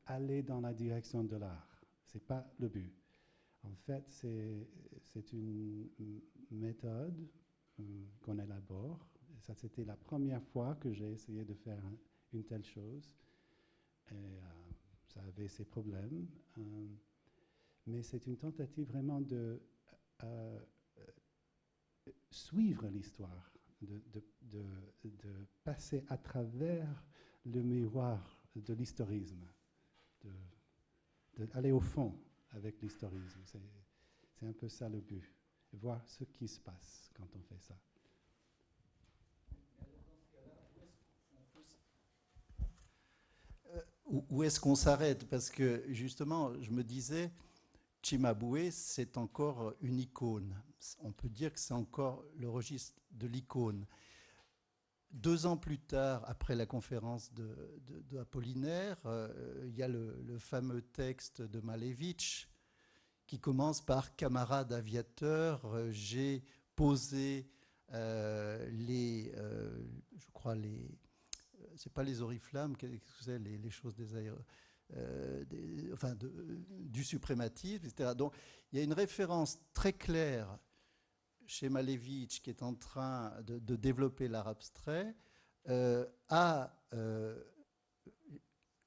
aller dans la direction de l'art. Ce n'est pas le but. En fait, c'est une méthode qu'on élabore. Ça, c'était la première fois que j'ai essayé de faire une telle chose. Et ça avait ses problèmes. Mais c'est une tentative vraiment de suivre l'histoire, de passer à travers le miroir de l'historisme, d'aller au fond avec l'historisme. C'est un peu ça le but, voir ce qui se passe quand on fait ça. Où est-ce qu'on s'arrête? Parce que justement, je me disais, Cimabue, c'est encore une icône. On peut dire que c'est encore le registre de l'icône. 2 ans plus tard, après la conférence de Apollinaire, il y a le fameux texte de Malevich qui commence par « Camarades aviateurs, j'ai posé je crois c'est pas les oriflammes, c'est les choses des du suprématisme, etc. Donc il y a une référence très claire chez Malevich, qui est en train de développer l'art abstrait, à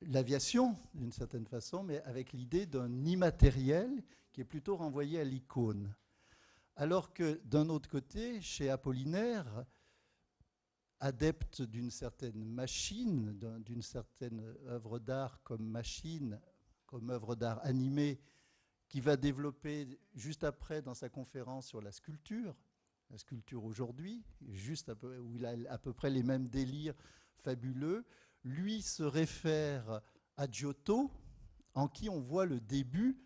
l'aviation, d'une certaine façon, mais avec l'idée d'un immatériel qui est plutôt renvoyé à l'icône. Alors que, d'un autre côté, chez Apollinaire, adepte d'une certaine machine, d'une certaine œuvre d'art comme machine, comme œuvre d'art animée, qui va développer juste après dans sa conférence sur la sculpture aujourd'hui, juste où il a à peu près les mêmes délires fabuleux, lui se réfère à Giotto, en qui on voit le début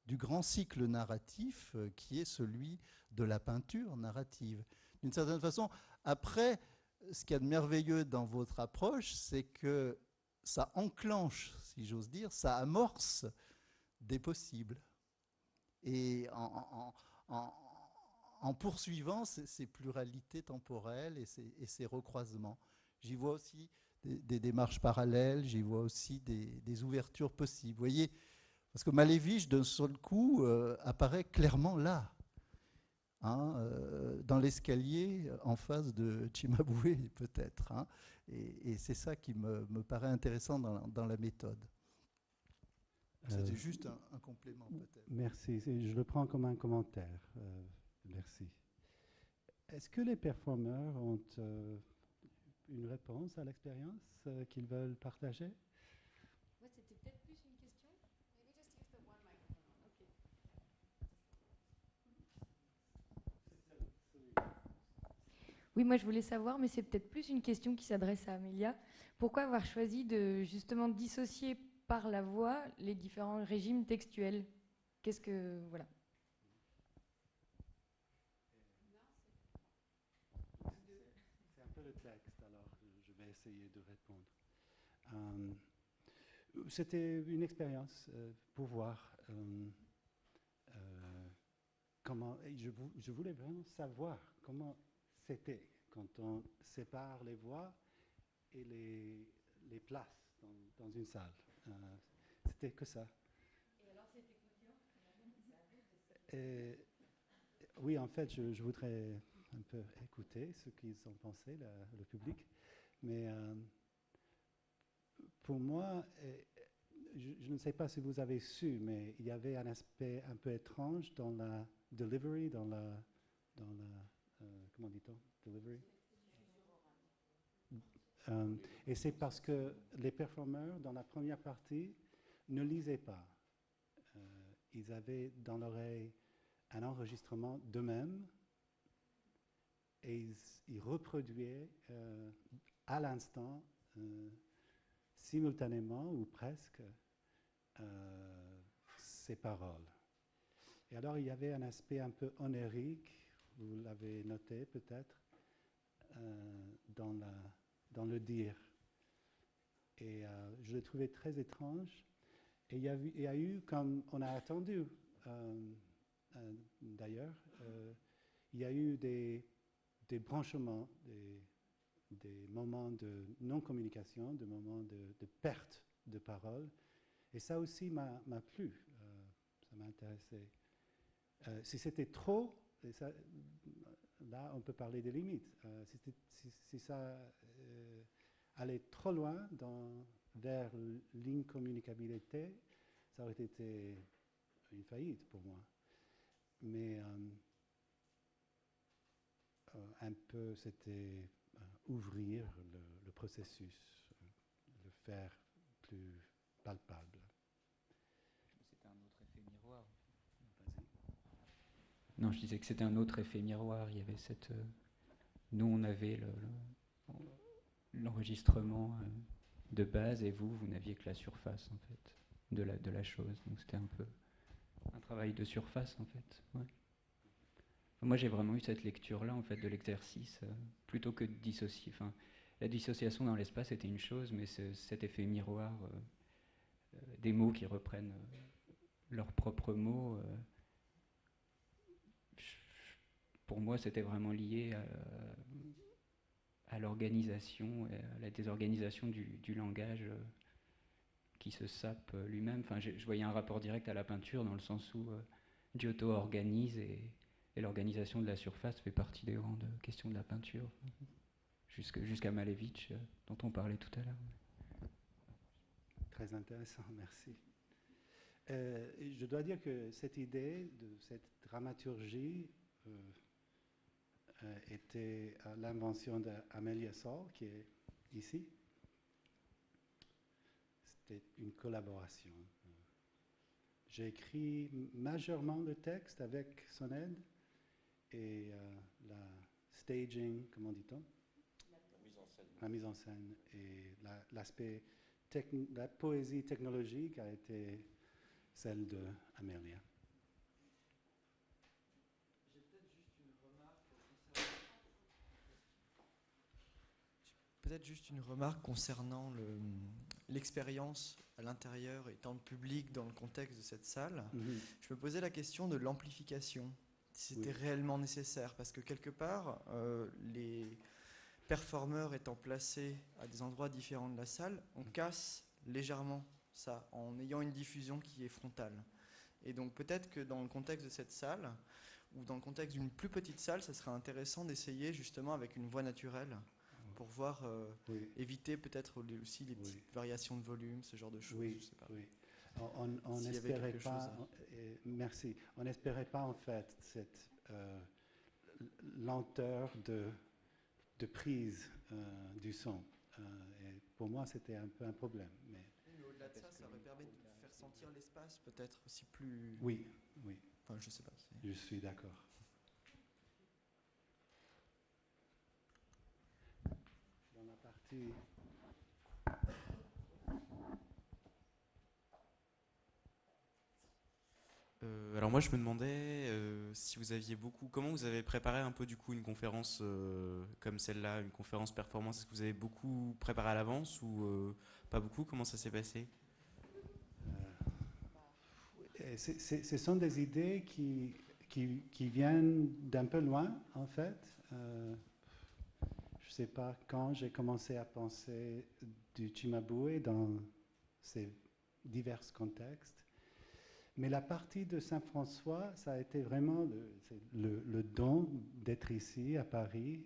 du grand cycle narratif qui est celui de la peinture narrative. D'une certaine façon, après, ce qu'il y a de merveilleux dans votre approche, c'est que ça enclenche, si j'ose dire, ça amorce des possibles. Et en poursuivant ces pluralités temporelles et ces recroisements, j'y vois aussi des démarches parallèles, j'y vois aussi des ouvertures possibles. Vous voyez, parce que Malevich, d'un seul coup, apparaît clairement là, dans l'escalier en face de Cimabue, peut-être. Et c'est ça qui me paraît intéressant dans la méthode. C'était juste un complément, peut-être. Merci, je le prends comme un commentaire. Merci. Est-ce que les performeurs ont une réponse à l'expérience qu'ils veulent partager? Ouais, c'était peut-être plus une question. Oui, moi je voulais savoir, mais c'est peut-être plus une question qui s'adresse à Amélia. Pourquoi avoir choisi de justement dissocier par la voix les différents régimes textuels? Qu'est-ce que... Voilà. C'est un peu le texte, alors je vais essayer de répondre. C'était une expérience pour voir comment... Je voulais vraiment savoir comment c'était quand on sépare les voix et les places dans une salle. C'était que ça. Et alors c'était concluant? Oui, en fait, je voudrais un peu écouter ce qu'ils ont pensé, le public. Mais pour moi, je ne sais pas si vous avez su, mais il y avait un aspect un peu étrange dans la delivery, dans la comment dit-on? Delivery? Et c'est parce que les performeurs, dans la première partie, ne lisaient pas. Ils avaient dans l'oreille un enregistrement d'eux-mêmes et ils reproduisaient à l'instant, simultanément ou presque, ces paroles. Et alors il y avait un aspect un peu onérique, vous l'avez noté peut-être, dans le dire. Et je le trouvais très étrange. Et il y a eu, comme on a attendu d'ailleurs, il y a eu des branchements, des moments de non-communication, des moments de perte de parole. Et ça aussi m'a plu, ça m'a intéressé. Si c'était trop, et ça, là on peut parler des limites. Si ça allait trop loin dans vers l'incommunicabilité, ça aurait été une faillite pour moi. Mais un peu, c'était ouvrir le processus, le faire plus palpable. C'était un autre effet miroir. Non, je disais que c'était un autre effet miroir. Il y avait cette... nous, on avait l'enregistrement de base, et vous n'aviez que la surface, en fait, de la chose. Donc c'était un peu un travail de surface, en fait. Ouais. Enfin, moi, j'ai vraiment eu cette lecture-là, en fait, de l'exercice, plutôt que de dissocier. Enfin, la dissociation dans l'espace était une chose, mais cet effet miroir, des mots qui reprennent leurs propres mots, pour moi, c'était vraiment lié à l'organisation, à la désorganisation du langage qui se sape lui-même. Enfin, je voyais un rapport direct à la peinture, dans le sens où Giotto organise, et l'organisation de la surface fait partie des grandes questions de la peinture, jusqu'à Malevich, dont on parlait tout à l'heure. Très intéressant, merci. Je dois dire que cette idée de cette dramaturgie était l'invention d'Amelia Soll, qui est ici. C'était une collaboration. J'ai écrit majeurement le texte avec son aide, et la staging, comment dit-on? La mise en scène. Et l'aspect, la poésie technologique a été celle d'Amelia. Peut-être juste une remarque concernant l'expérience à l'intérieur et dans le public, dans le contexte de cette salle. Je me posais la question de l'amplification, si c'était réellement nécessaire, parce que quelque part, les performeurs étant placés à des endroits différents de la salle, on casse légèrement ça, en ayant une diffusion qui est frontale. Et donc peut-être que dans le contexte de cette salle, ou dans le contexte d'une plus petite salle, ça serait intéressant d'essayer justement avec une voix naturelle, pour voir, éviter peut-être aussi les petites variations de volume, ce genre de choses. Oui, je sais pas. Oui. On n'espérait pas, merci, on n'espérait pas en fait cette lenteur de prise du son. Et pour moi, c'était un peu un problème. Mais au-delà de ça, ça aurait permis de faire sentir l'espace peut-être aussi plus... Oui, oui. Enfin, je sais pas. Je suis d'accord. Dans la partie... Alors moi je me demandais si vous aviez comment vous avez préparé un peu du coup une conférence comme celle-là, une conférence performance. Est-ce que vous avez beaucoup préparé à l'avance ou pas beaucoup? Comment ça s'est passé? Ce sont des idées qui viennent d'un peu loin en fait. Je ne sais pas quand j'ai commencé à penser du Cimabue dans ces divers contextes. Mais la partie de Saint-François, ça a été vraiment le don d'être ici à Paris.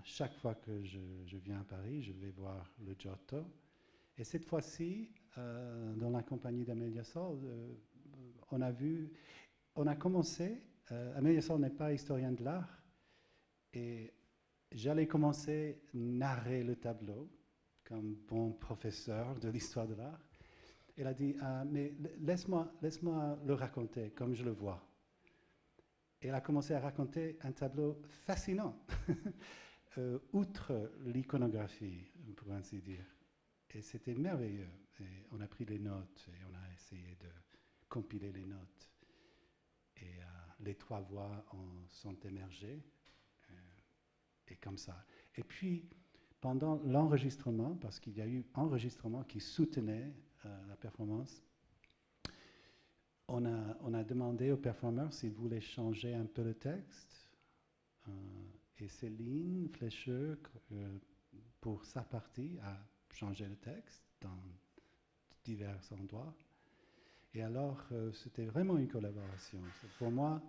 Chaque fois que je viens à Paris, je vais voir le Giotto. Et cette fois-ci, dans la compagnie d'Amelia Soll, on a commencé. Amelia Soll n'est pas historien de l'art. Et j'allais commencer à narrer le tableau comme bon professeur de l'histoire de l'art. Elle a dit, mais laisse-moi le raconter comme je le vois. Et elle a commencé à raconter un tableau fascinant, outre l'iconographie, pour ainsi dire. Et c'était merveilleux. Et on a pris les notes et on a essayé de compiler les notes. Et les trois voix sont émergées. Et comme ça. Et puis, pendant l'enregistrement, parce qu'il y a eu enregistrement qui soutenait la performance, on a demandé aux performeurs s'ils voulaient changer un peu le texte. Et Céline Flécheux, pour sa partie, a changé le texte dans divers endroits. Et alors, c'était vraiment une collaboration. Pour moi,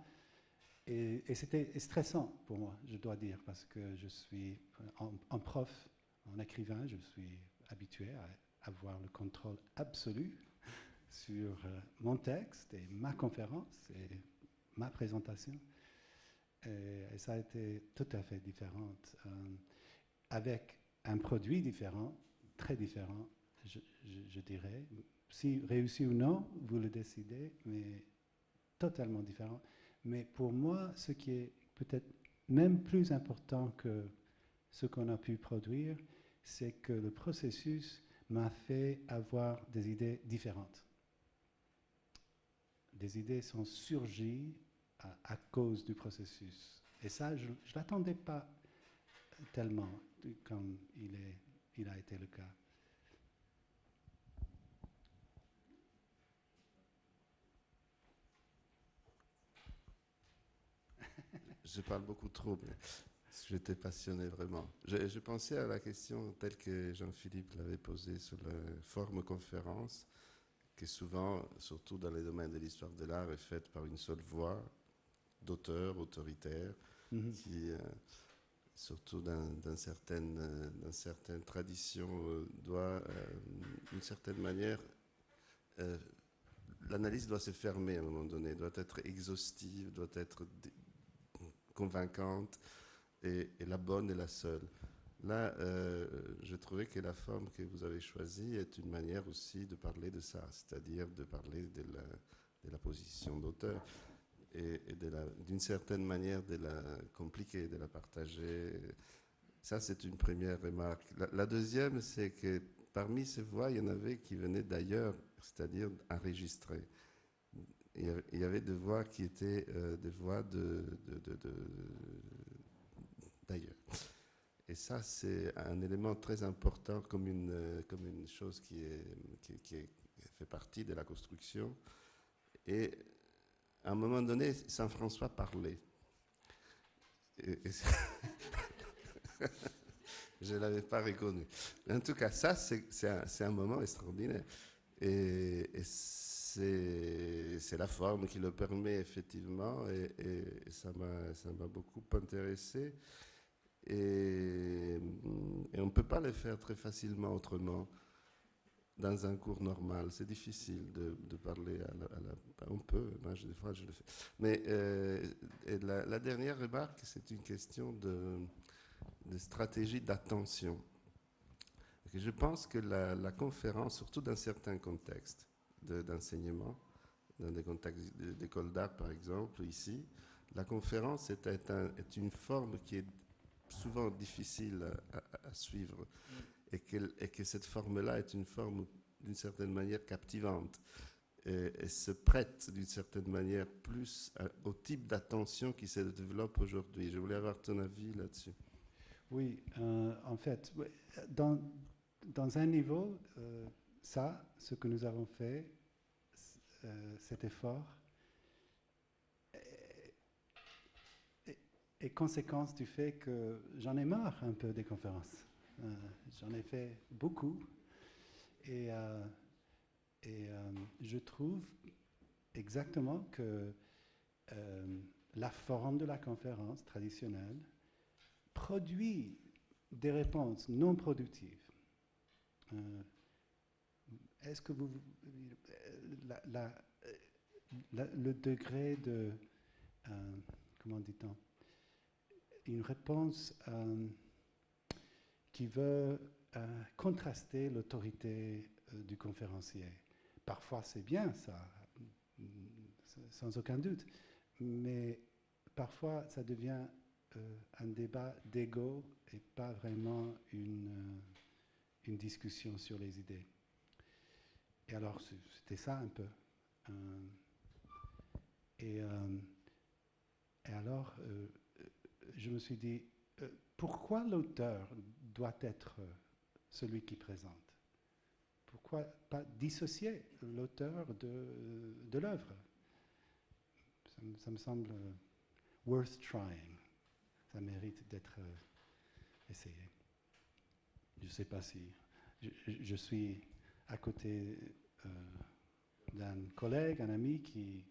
et c'était stressant pour moi, je dois dire, parce que je suis en prof, en écrivain, je suis habitué à avoir le contrôle absolu sur mon texte et ma conférence et ma présentation. Et ça a été tout à fait différent, avec un produit différent, très différent, je dirais. Si réussi ou non, vous le décidez, mais totalement différent. Mais pour moi, ce qui est peut-être même plus important que ce qu'on a pu produire, c'est que le processus m'a fait avoir des idées différentes. Des idées sont surgies à cause du processus. Et ça, je ne l'attendais pas tellement comme il a été le cas. Je parle beaucoup trop, mais j'étais passionné vraiment. Je pensais à la question telle que Jean-Philippe l'avait posée sur la forme conférence, qui souvent, surtout dans les domaines de l'histoire de l'art, est faite par une seule voix d'auteur autoritaire, qui, surtout dans certaines traditions, doit, d'une certaine manière, l'analyse doit se fermer à un moment donné, doit être exhaustive, doit être convaincante, et la bonne est la seule. Là, je trouvais que la forme que vous avez choisie est une manière aussi de parler de ça, c'est-à-dire de parler de la position d'auteur et d'une certaine manière de la compliquer, de la partager. Ça, c'est une première remarque. La deuxième, c'est que parmi ces voix, il y en avait qui venaient d'ailleurs, c'est-à-dire enregistrées. Il y avait des voix qui étaient des voix d'ailleurs. Et ça, c'est un élément très important comme une chose qui fait partie de la construction. Et à un moment donné, Saint François parlait. Je ne l'avais pas reconnu. En tout cas, ça, c'est un moment extraordinaire. Et c'est la forme qui le permet, effectivement, et ça m'a beaucoup intéressé. Et on ne peut pas le faire très facilement autrement dans un cours normal. C'est difficile de parler on peut, moi, des fois je le fais. Mais la dernière remarque, c'est une question de stratégie d'attention. Je pense que la conférence, surtout dans certains contextes d'enseignement, dans des contextes d'école d'art par exemple, ici, la conférence est une forme qui est souvent difficile à suivre, et que cette forme-là est une forme d'une certaine manière captivante et se prête d'une certaine manière plus au type d'attention qui se développe aujourd'hui. Je voulais avoir ton avis là-dessus. Oui, en fait, dans un niveau, ce que nous avons fait, cet effort, est conséquence du fait que j'en ai marre un peu des conférences. J'en ai fait beaucoup et je trouve exactement que la forme de la conférence traditionnelle produit des réponses non productives. Est-ce que le degré de, comment dit-on, une réponse qui veut contraster l'autorité du conférencier. Parfois c'est bien ça, sans aucun doute, mais parfois ça devient un débat d'ego et pas vraiment une discussion sur les idées. Et alors c'était ça un peu. Et alors je me suis dit, pourquoi l'auteur doit être celui qui présente? Pourquoi pas dissocier l'auteur de l'œuvre? Ça me semble worth trying. Ça mérite d'être essayé. Je ne sais pas si... Je suis à côté d'un collègue, un ami qui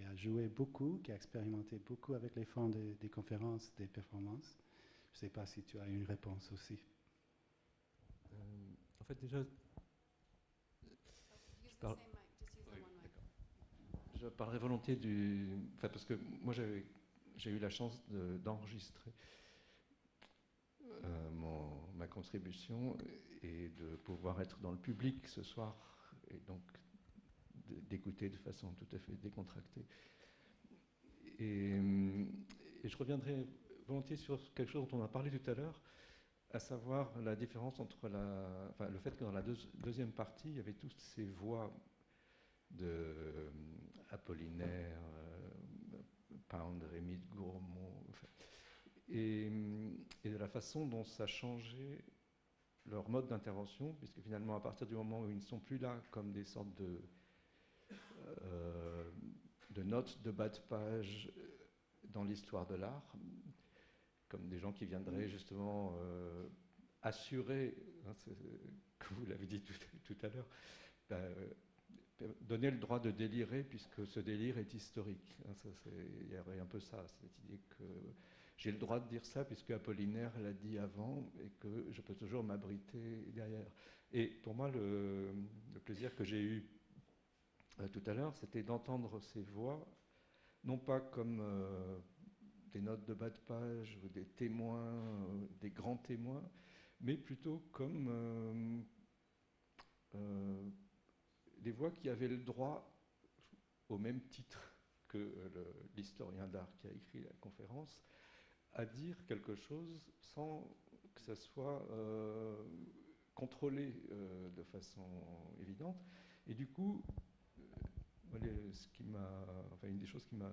a joué beaucoup, qui a expérimenté beaucoup avec les fonds des conférences, des performances. Je ne sais pas si tu as une réponse aussi. fait, déjà, je parlerai volontiers du... Enfin, parce que moi, j'ai eu la chance d'enregistrer ma contribution et de pouvoir être dans le public ce soir et donc d'écouter de façon tout à fait décontractée. Et je reviendrai volontiers sur quelque chose dont on a parlé tout à l'heure, à savoir la différence entre le fait que dans la deuxième partie, il y avait toutes ces voix de Apollinaire, Pound, Rémy de Gourmont, et de la façon dont ça changeait leur mode d'intervention, puisque finalement, à partir du moment où ils ne sont plus là comme des sortes de notes de bas de page dans l'histoire de l'art, comme des gens qui viendraient justement assurer, hein, comme vous l'avez dit tout à l'heure, donner le droit de délirer, puisque ce délire est historique. Hein, il y aurait un peu ça, cette idée que j'ai le droit de dire ça, puisque Apollinaire l'a dit avant, et que je peux toujours m'abriter derrière. Et pour moi, le plaisir que j'ai eu tout à l'heure, c'était d'entendre ces voix, non pas comme des notes de bas de page, ou des témoins, des grands témoins, mais plutôt comme des voix qui avaient le droit, au même titre que l'historien d'art qui a écrit la conférence, à dire quelque chose sans que ça soit contrôlé de façon évidente. Et du coup, une des choses qui m'a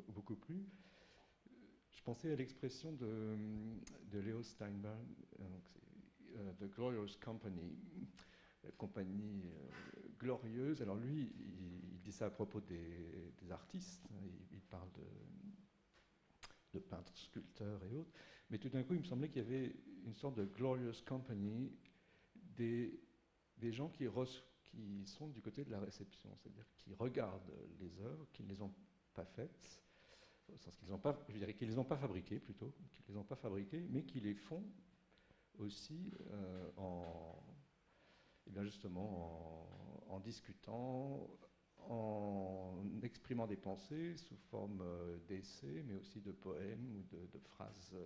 beaucoup plu, je pensais à l'expression de Leo Steinberg, The Glorious Company, la compagnie glorieuse. Alors lui, il dit ça à propos des artistes, il parle de peintres, sculpteurs et autres, mais tout d'un coup, il me semblait qu'il y avait une sorte de Glorious Company des gens qui sont du côté de la réception, c'est-à-dire qui regardent les œuvres, qui ne les ont pas faites, au sens qu'ils n'ont pas, je dirais qu'ils les ont pas fabriquées plutôt, qu'ils les ont pas fabriquées, mais qui les font aussi en discutant, en exprimant des pensées sous forme d'essais, mais aussi de poèmes ou de phrases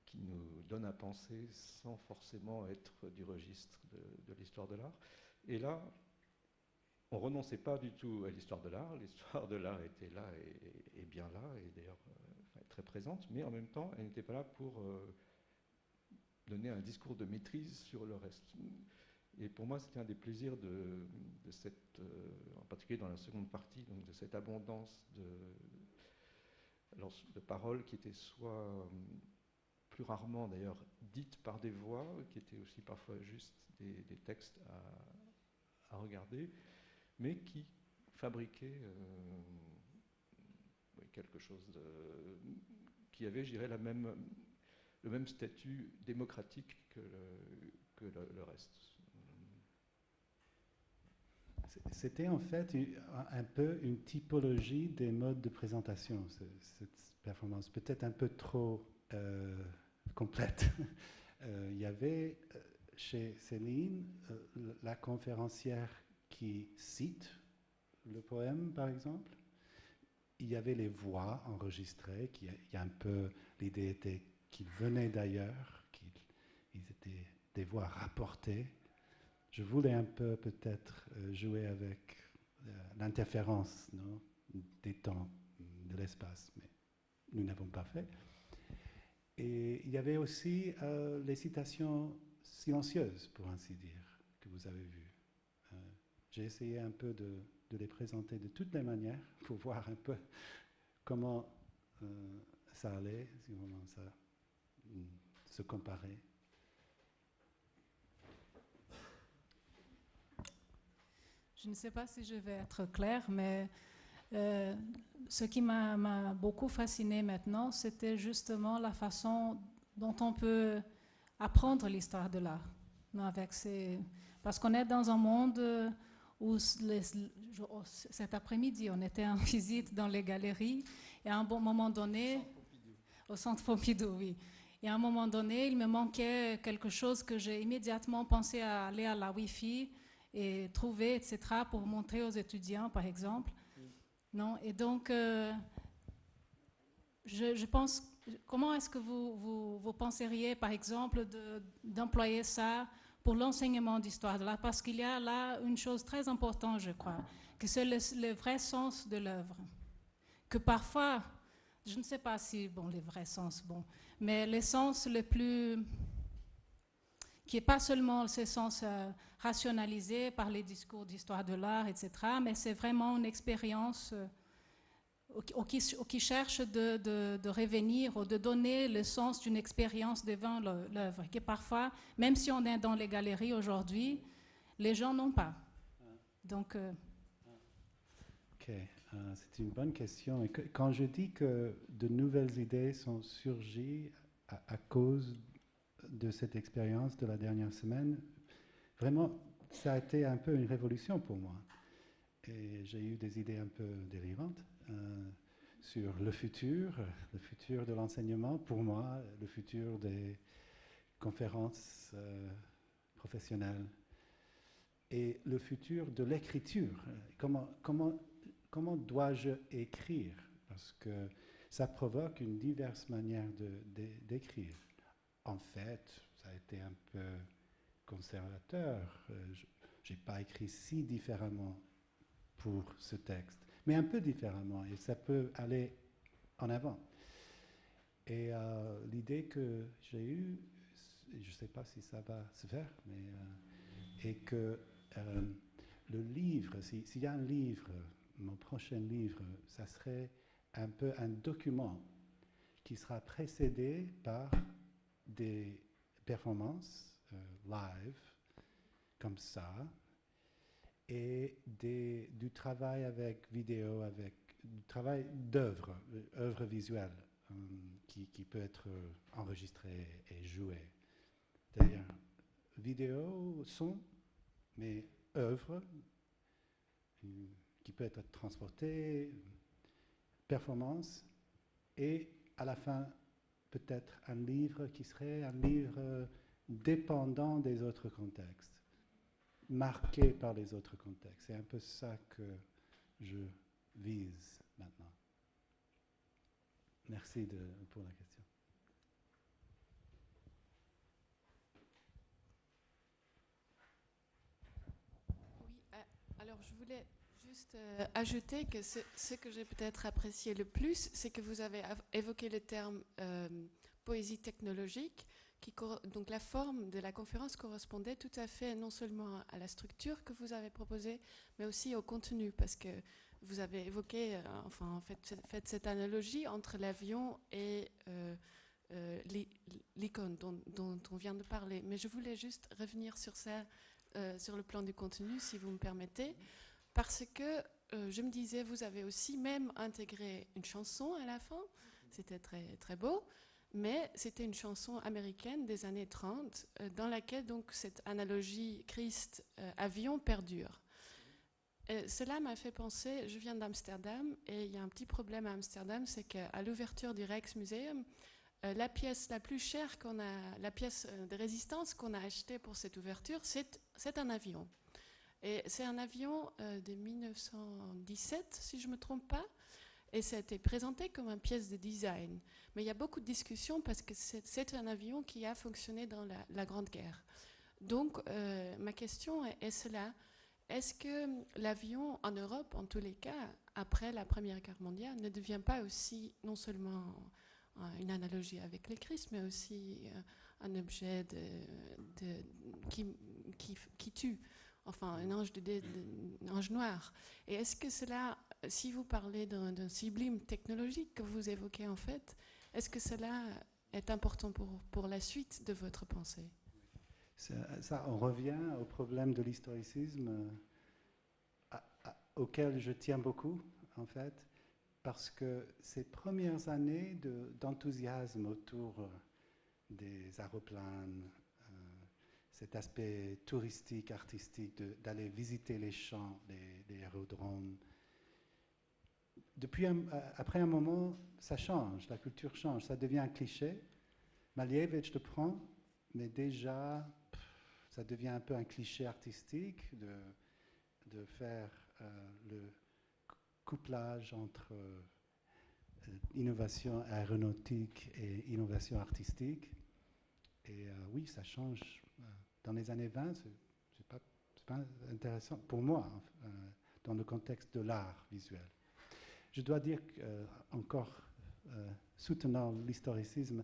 qui nous donnent à penser sans forcément être du registre de l'histoire de l'art. Et là, on ne renonçait pas du tout à l'histoire de l'art. L'histoire de l'art était là et bien là, et d'ailleurs très présente, mais en même temps, elle n'était pas là pour donner un discours de maîtrise sur le reste. Et pour moi, c'était un des plaisirs de cette, en particulier dans la seconde partie, donc de cette abondance de paroles qui étaient soit plus rarement d'ailleurs dites par des voix, qui étaient aussi parfois juste des textes à regarder, mais qui fabriquaient quelque chose qui avait, je dirais, le même statut démocratique que le reste. C'était en fait un peu une typologie des modes de présentation, cette performance, peut-être un peu trop complète. Il y avait chez Céline la conférencière qui cite le poème, par exemple. Il y avait les voix enregistrées, il y a un peu, l'idée était qu'ils venaient d'ailleurs, qu'ils étaient des voix rapportées. Je voulais un peu peut-être jouer avec l'interférence des temps, de l'espace, mais nous n'avons pas fait. Et il y avait aussi les citations silencieuses, pour ainsi dire, que vous avez vues. J'ai essayé un peu de les présenter de toutes les manières pour voir un peu comment ça allait, comment ça se comparait. Je ne sais pas si je vais être claire, mais ce qui m'a beaucoup fasciné maintenant, c'était justement la façon dont on peut apprendre l'histoire de l'art. Parce qu'on est dans un monde où cet après-midi, on était en visite dans les galeries et à un bon moment donné, au Centre Pompidou, oui. Et à un moment donné, il me manquait quelque chose que j'ai immédiatement pensé à aller à la Wi-Fi et trouver, etc., pour montrer aux étudiants, par exemple. Non? Et donc, je pense, comment est-ce que vous penseriez, par exemple, d'employer ça pour l'enseignement d'histoire de l'art? Parce qu'il y a là une chose très importante, je crois, que c'est le vrai sens de l'œuvre. Que parfois, je ne sais pas si, bon, les vrais sens, bon, mais les sens le plus, qui n'est pas seulement ce sens rationalisé par les discours d'histoire de l'art, etc., mais c'est vraiment une expérience qui cherche de revenir ou de donner le sens d'une expérience devant l'œuvre, qui parfois, même si on est dans les galeries aujourd'hui, les gens n'ont pas. Donc, Ok, c'est une bonne question. Et quand je dis que de nouvelles idées sont surgies à cause de cette expérience de la dernière semaine, vraiment, ça a été un peu une révolution pour moi. Et j'ai eu des idées un peu délirantes sur le futur de l'enseignement, pour moi, le futur des conférences professionnelles et le futur de l'écriture. Comment dois-je écrire? Parce que ça provoque une diverse manière d'écrire. En fait, ça a été un peu conservateur. Je n'ai pas écrit si différemment pour ce texte, mais un peu différemment, et ça peut aller en avant. Et l'idée que j'ai eue, je ne sais pas si ça va se faire, mais est que le livre, s'il y a un livre, mon prochain livre, ça serait un peu un document qui sera précédé par des performances live, comme ça, et du travail avec vidéo, du travail d'œuvre, œuvre visuelle, qui peut être enregistré et joué. C'est-à-dire vidéo, son, mais œuvre qui peut être transportée, performance, et à la fin, peut-être un livre qui serait un livre dépendant des autres contextes, marqué par les autres contextes. C'est un peu ça que je vise maintenant. Merci pour la question. Oui, alors je voulais juste ajouter que ce que j'ai peut-être apprécié le plus, c'est que vous avez évoqué le terme poésie technologique. Donc la forme de la conférence correspondait tout à fait non seulement à la structure que vous avez proposée, mais aussi au contenu, parce que vous avez évoqué, fait cette analogie entre l'avion et l'icône dont on vient de parler. Mais je voulais juste revenir sur ça, sur le plan du contenu, si vous me permettez, parce que je me disais, vous avez aussi même intégré une chanson à la fin, c'était très, très beau. Mais c'était une chanson américaine des années 30 dans laquelle donc cette analogie Christ-avion perdure. Cela m'a fait penser, je viens d'Amsterdam et il y a un petit problème à Amsterdam, c'est qu'à l'ouverture du Rijksmuseum, la pièce la plus chère qu'on a, la pièce de résistance qu'on a achetée pour cette ouverture, c'est un avion. Et c'est un avion de 1917, si je ne me trompe pas. Et ça a été présenté comme une pièce de design. Mais il y a beaucoup de discussions parce que c'est un avion qui a fonctionné dans la Grande Guerre. Donc, ma question est cela. Est-ce que l'avion en Europe, en tous les cas, après la Première Guerre mondiale, ne devient pas aussi non seulement une analogie avec le Christ, mais aussi un objet qui tue, enfin un ange noir. Et est-ce que cela, si vous parlez d'un sublime technologique que vous évoquez en fait, est-ce que cela est important pour la suite de votre pensée? Ça, on revient au problème de l'historicisme auquel je tiens beaucoup, en fait, parce que ces premières années d'enthousiasme autour des aéroplanes, cet aspect touristique, artistique, d'aller visiter les champs, les aérodromes, après un moment, ça change, la culture change, ça devient un cliché. Malevich le prend, mais déjà, ça devient un peu un cliché artistique de faire le couplage entre innovation aéronautique et innovation artistique. Et oui, ça change. Dans les années 20, c'est pas intéressant pour moi, dans le contexte de l'art visuel. Je dois dire encore, soutenant l'historicisme,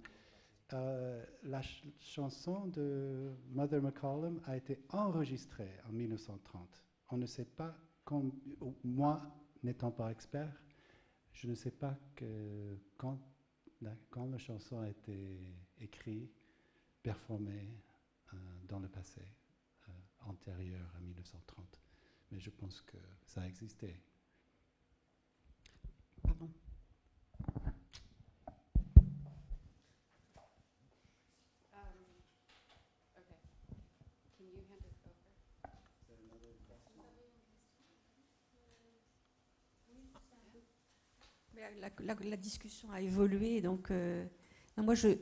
la chanson de Mother McCallum a été enregistrée en 1930. On ne sait pas, moi n'étant pas expert, je ne sais pas quand la chanson a été écrite, performée dans le passé, antérieur à 1930. Mais je pense que ça a existé. Pardon. La discussion a évolué, donc moi j'avais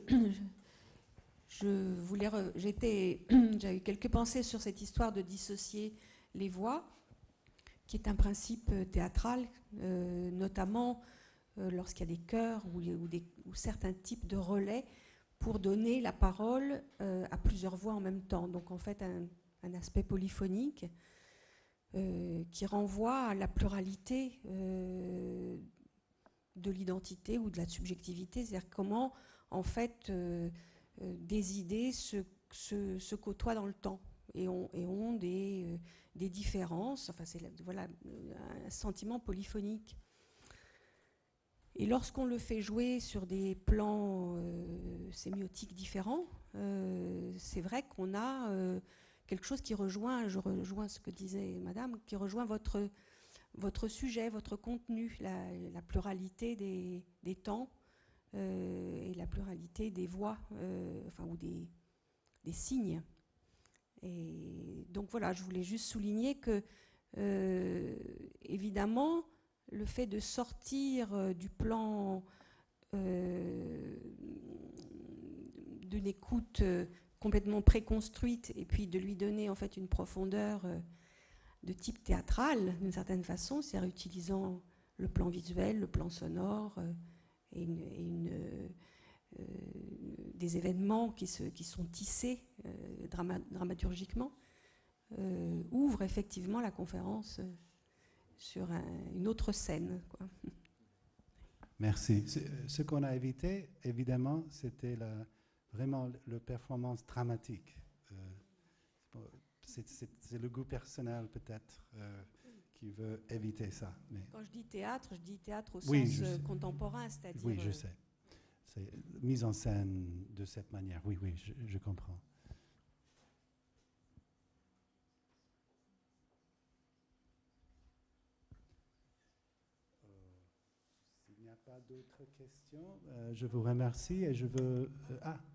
quelques pensées sur cette histoire de dissocier les voix, qui est un principe théâtral, notamment lorsqu'il y a des chœurs ou certains types de relais pour donner la parole à plusieurs voix en même temps. Donc en fait un aspect polyphonique qui renvoie à la pluralité de l'identité ou de la subjectivité, c'est-à-dire comment en fait des idées se côtoient dans le temps et ont des différences. Enfin, c'est voilà, un sentiment polyphonique. Et lorsqu'on le fait jouer sur des plans sémiotiques différents, c'est vrai qu'on a quelque chose qui rejoint, je rejoins ce que disait Madame, qui rejoint votre sujet, votre contenu, la pluralité des temps et la pluralité des voix, enfin, ou des signes. Et donc voilà, je voulais juste souligner que, évidemment, le fait de sortir du plan d'une écoute complètement préconstruite et puis de lui donner en fait une profondeur de type théâtral, d'une certaine façon, c'est-à-dire utilisant le plan visuel, le plan sonore et des événements qui sont tissés dramaturgiquement, ouvre effectivement la conférence sur une autre scène, quoi. Merci. Ce qu'on a évité, évidemment, c'était vraiment la performance dramatique. C'est le goût personnel peut-être qui veut éviter ça. Mais quand je dis théâtre au oui, sens contemporain, c'est-à-dire... Oui, je sais. C'est mise en scène de cette manière. Oui, oui, je comprends. S'il n'y a pas d'autres questions, je vous remercie et je veux...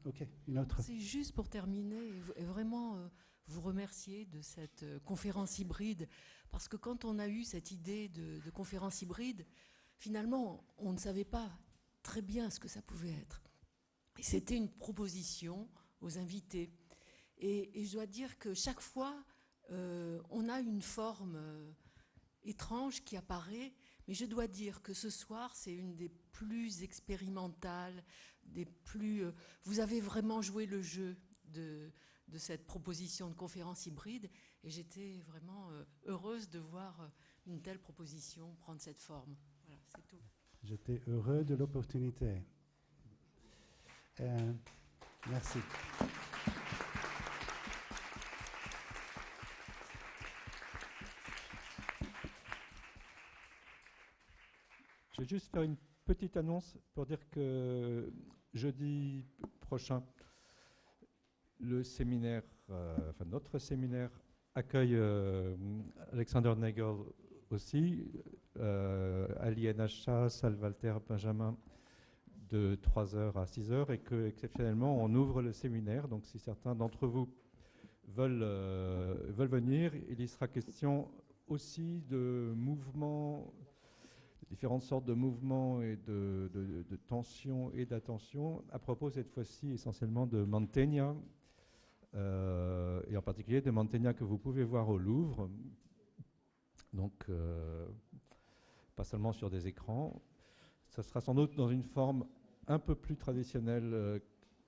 ok, une autre. C'est juste pour terminer et vraiment vous remercier de cette conférence hybride, parce que quand on a eu cette idée de conférence hybride, finalement, on ne savait pas très bien ce que ça pouvait être. Et c'était une proposition aux invités. Et je dois dire que chaque fois, on a une forme étrange qui apparaît, mais je dois dire que ce soir, c'est une des plus expérimentales, des plus... vous avez vraiment joué le jeu de cette proposition de conférence hybride, et j'étais vraiment heureuse de voir une telle proposition prendre cette forme. Voilà, c'est tout. J'étais heureux de l'opportunité. Merci. Je vais juste faire une petite annonce pour dire que jeudi prochain, le séminaire, notre séminaire accueille Alexander Nagel aussi, à l'INHA, salle Walter Benjamin, de 3h à 6h, et que exceptionnellement on ouvre le séminaire. Donc si certains d'entre vous veulent venir, il y sera question aussi de mouvements différentes sortes de mouvements et de tension et d'attention, à propos cette fois-ci essentiellement de Mantegna, et en particulier de Mantegna que vous pouvez voir au Louvre, donc pas seulement sur des écrans. Ça sera sans doute dans une forme un peu plus traditionnelle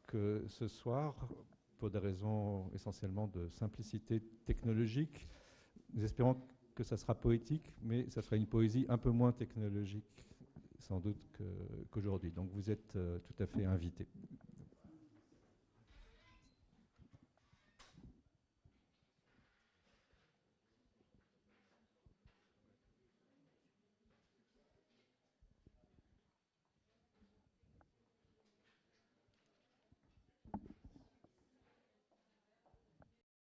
que ce soir, pour des raisons essentiellement de simplicité technologique. Nous espérons que ça sera poétique, mais ça sera une poésie un peu moins technologique, sans doute, qu'aujourd'hui. Donc vous êtes tout à fait invités.